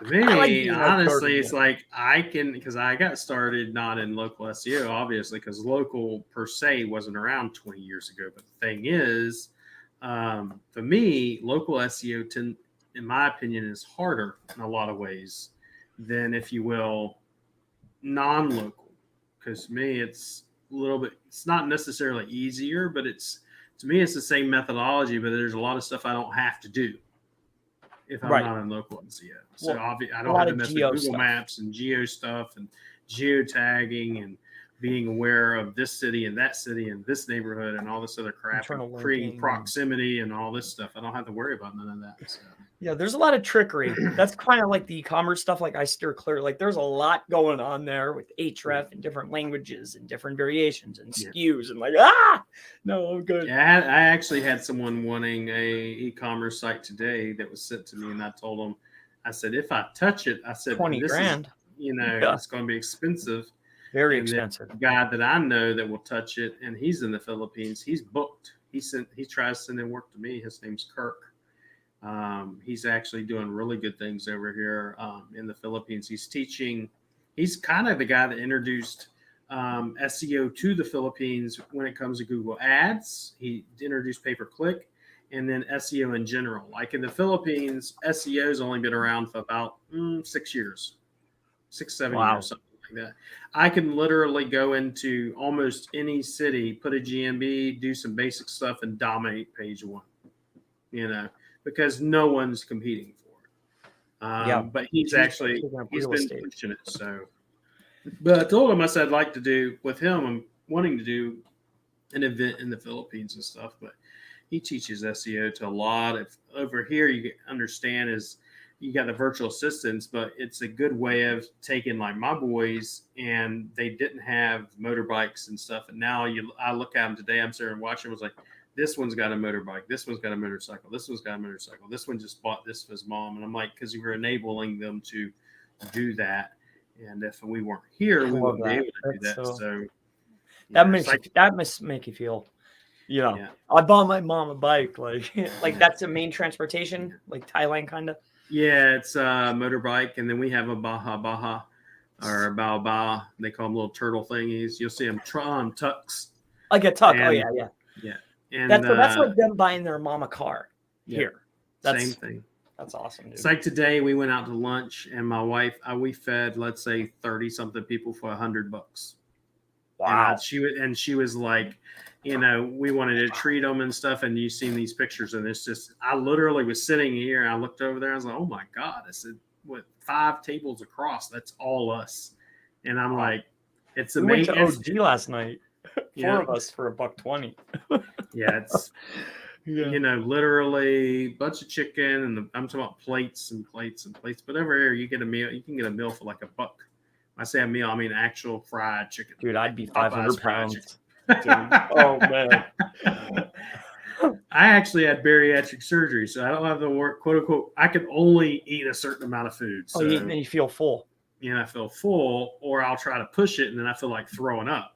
me, I like being honestly, outdoors it's like I can, because I got started not in local SEO, obviously, because local per se wasn't around 20 years ago. But the thing is, for me, local SEO, in my opinion, is harder in a lot of ways than, if you will, non-local. Because to me, it's a little bit, it's not necessarily easier, but to me, it's the same methodology, but there's a lot of stuff I don't have to do if I'm not in local SEO. So Well, I don't have to mess with Google stuff. Maps and geo stuff and geotagging and being aware of this city and that city and this neighborhood and all this other crap, and creating proximity and all this stuff. I don't have to worry about none of that. So. Yeah, there's a lot of trickery. That's kind of like the e-commerce stuff. Like I steer clear. Like there's a lot going on there with href and different languages and different variations and SKUs and like no, I'm good. Yeah, I actually had someone wanting a e-commerce site today that was sent to me, and I told them, I said, if I touch it, I said, 20 grand. It's going to be expensive. Very expensive. The guy that I know that will touch it, and he's in the Philippines. He's booked. He tries to send in work to me. His name's Kirk. He's actually doing really good things over here in the Philippines. He's teaching. He's kind of the guy that introduced SEO to the Philippines when it comes to Google Ads. He introduced pay-per-click, and then SEO in general. Like in the Philippines, SEO has only been around for about 6 years, 7 years, something like that. I can literally go into almost any city, put a GMB, do some basic stuff, and dominate page one. Because no one's competing for it. But he's been pushing it. So, but I told him, I said, I'd like to do with him. I'm wanting to do an event in the Philippines and stuff, but he teaches SEO to a lot of over here. You understand is you got the virtual assistants, but it's a good way of taking like my boys, and they didn't have motorbikes and stuff. And now I look at them today. I'm sitting and watching. I was like, this one's got a motorbike. This one's got a motorcycle. This one's got a motorcycle. This one just bought this for his mom. And I'm like, because we were enabling them to do that. And if we weren't here, we wouldn't be able to do that. So that must make you feel, I bought my mom a bike. Like that's the main transportation, like Thailand kind of. Yeah, it's a motorbike. And then we have a Baja or a Bao. They call them little turtle thingies. You'll see them tucks. Like a tuck. And, yeah. And that's like them buying their mom a car here. Same thing. That's awesome, dude. It's like today we went out to lunch, and my wife, we fed, let's say 30 something people for $100. Wow. And she was like, we wanted to treat them and stuff. And you've seen these pictures, and it's just, I literally was sitting here and I looked over there. I was like, oh my God. I said, with 5 tables across, that's all us. And I'm like, it's amazing. We went to OG last night. 4 of us for $1.20. Yeah, it's literally a bunch of chicken, and I'm talking about plates and plates and plates. But over here, you get a meal. You can get a meal for like $1. When I say a meal, I mean actual fried chicken. Dude, I'd be 500 pounds. Oh man. I actually had bariatric surgery, so I don't have to work, quote unquote. I can only eat a certain amount of food. So and you feel full. I feel full, or I'll try to push it, and then I feel like throwing up.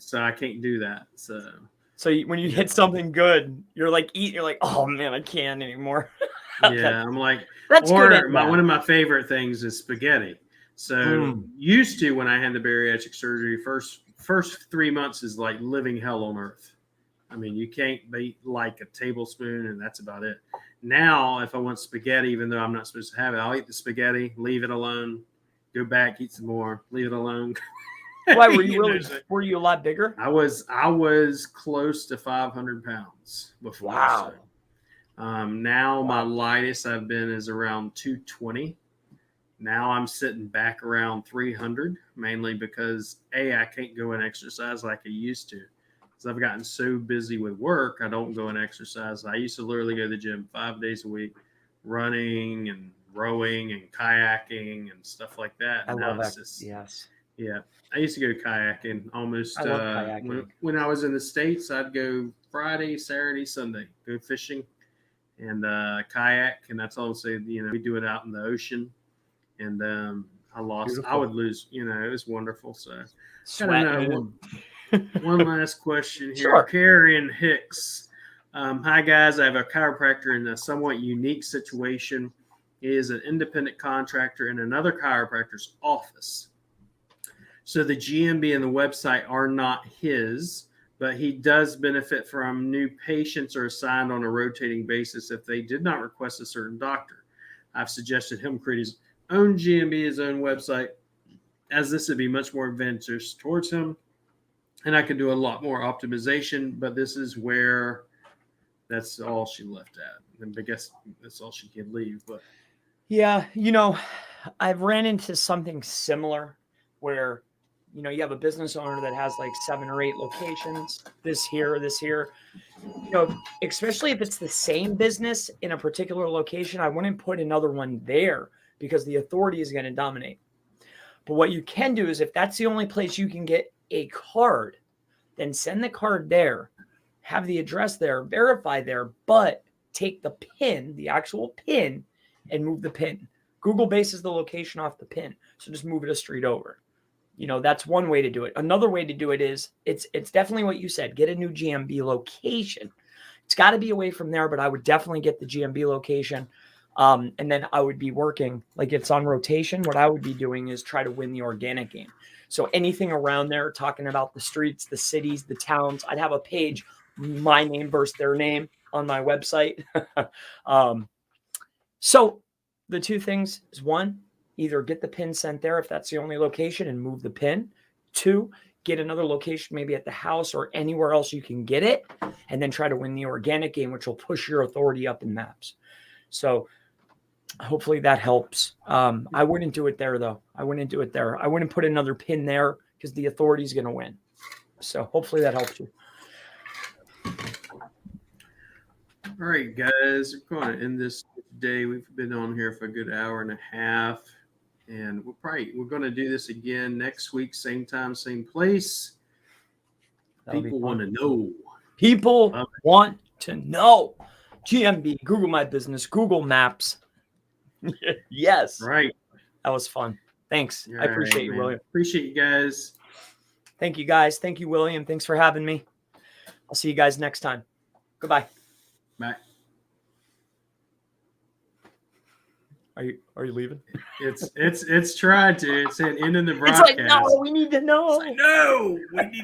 So I can't do that. So when you hit something good, you're like eating. You're like, oh man, I can't anymore. Yeah, I'm like, that's good. One of my favorite things is spaghetti. So used to, when I had the bariatric surgery, first 3 months is like living hell on earth. I mean, you can't eat like a tablespoon, and that's about it. Now, if I want spaghetti, even though I'm not supposed to have it, I'll eat the spaghetti, leave it alone, go back, eat some more, leave it alone. Why were you a lot bigger? I was close to 500 pounds before. Wow. So, now my lightest I've been is around 220. Now I'm sitting back around 300, mainly because I can't go and exercise like I used to. Because I've gotten so busy with work, I don't go and exercise. I used to literally go to the gym 5 days a week, running and rowing and kayaking and stuff like that. I Now love it's that. just, Yes. yeah. I used to go kayaking almost I love kayaking. when I was in the States. I'd go Friday, Saturday, Sunday, go fishing and kayak, and that's all I'm saying. We do it out in the ocean, and I Beautiful. would lose. It was wonderful. So I don't know. Sweating. One last question here. Sure. Karen Hicks. Hi, guys. I have a chiropractor in a somewhat unique situation. He is an independent contractor in another chiropractor's office. So the GMB and the website are not his, but he does benefit from new patients are assigned on a rotating basis if they did not request a certain doctor. I've suggested him create his own GMB, his own website, as this would be much more advantageous towards him. And I could do a lot more optimization, but this is where that's all she left at. And I guess that's all she can leave. But yeah, I've ran into something similar where, you have a business owner that has like 7 or 8 locations, this here, especially if it's the same business in a particular location, I wouldn't put another one there because the authority is going to dominate. But what you can do is if that's the only place you can get a card, then send the card there, have the address there, verify there, but take the pin, the actual pin, and move the pin. Google bases the location off the pin. So just move it a street over. That's one way to do it. Another way to do it is it's definitely what you said. Get a new GMB location. It's got to be away from there, but I would definitely get the GMB location. And then I would be working like it's on rotation. What I would be doing is try to win the organic game. So anything around there, talking about the streets, the cities, the towns, I'd have a page, my name versus their name on my website. So the two things is one, either get the pin sent there if that's the only location and move the pin. 2, get another location, maybe at the house or anywhere else you can get it, and then try to win the organic game, which will push your authority up in maps. So hopefully that helps. I wouldn't do it there though. I wouldn't put another pin there because the authority is going to win. So hopefully that helps you. all right, guys, we're going to end this today. We've been on here for a good hour and a half. And we're going to do this again next week, same time, same place. People want to know. People want to know. GMB, Google My Business, Google Maps. Yes. Right. That was fun. Thanks. I appreciate you, William. Appreciate you guys. Thank you, guys. Thank you, William. Thanks for having me. I'll see you guys next time. Goodbye. Bye. Are you leaving? It's tried to. It's an end in the broadcast. It's like, no, we need to know. No, we need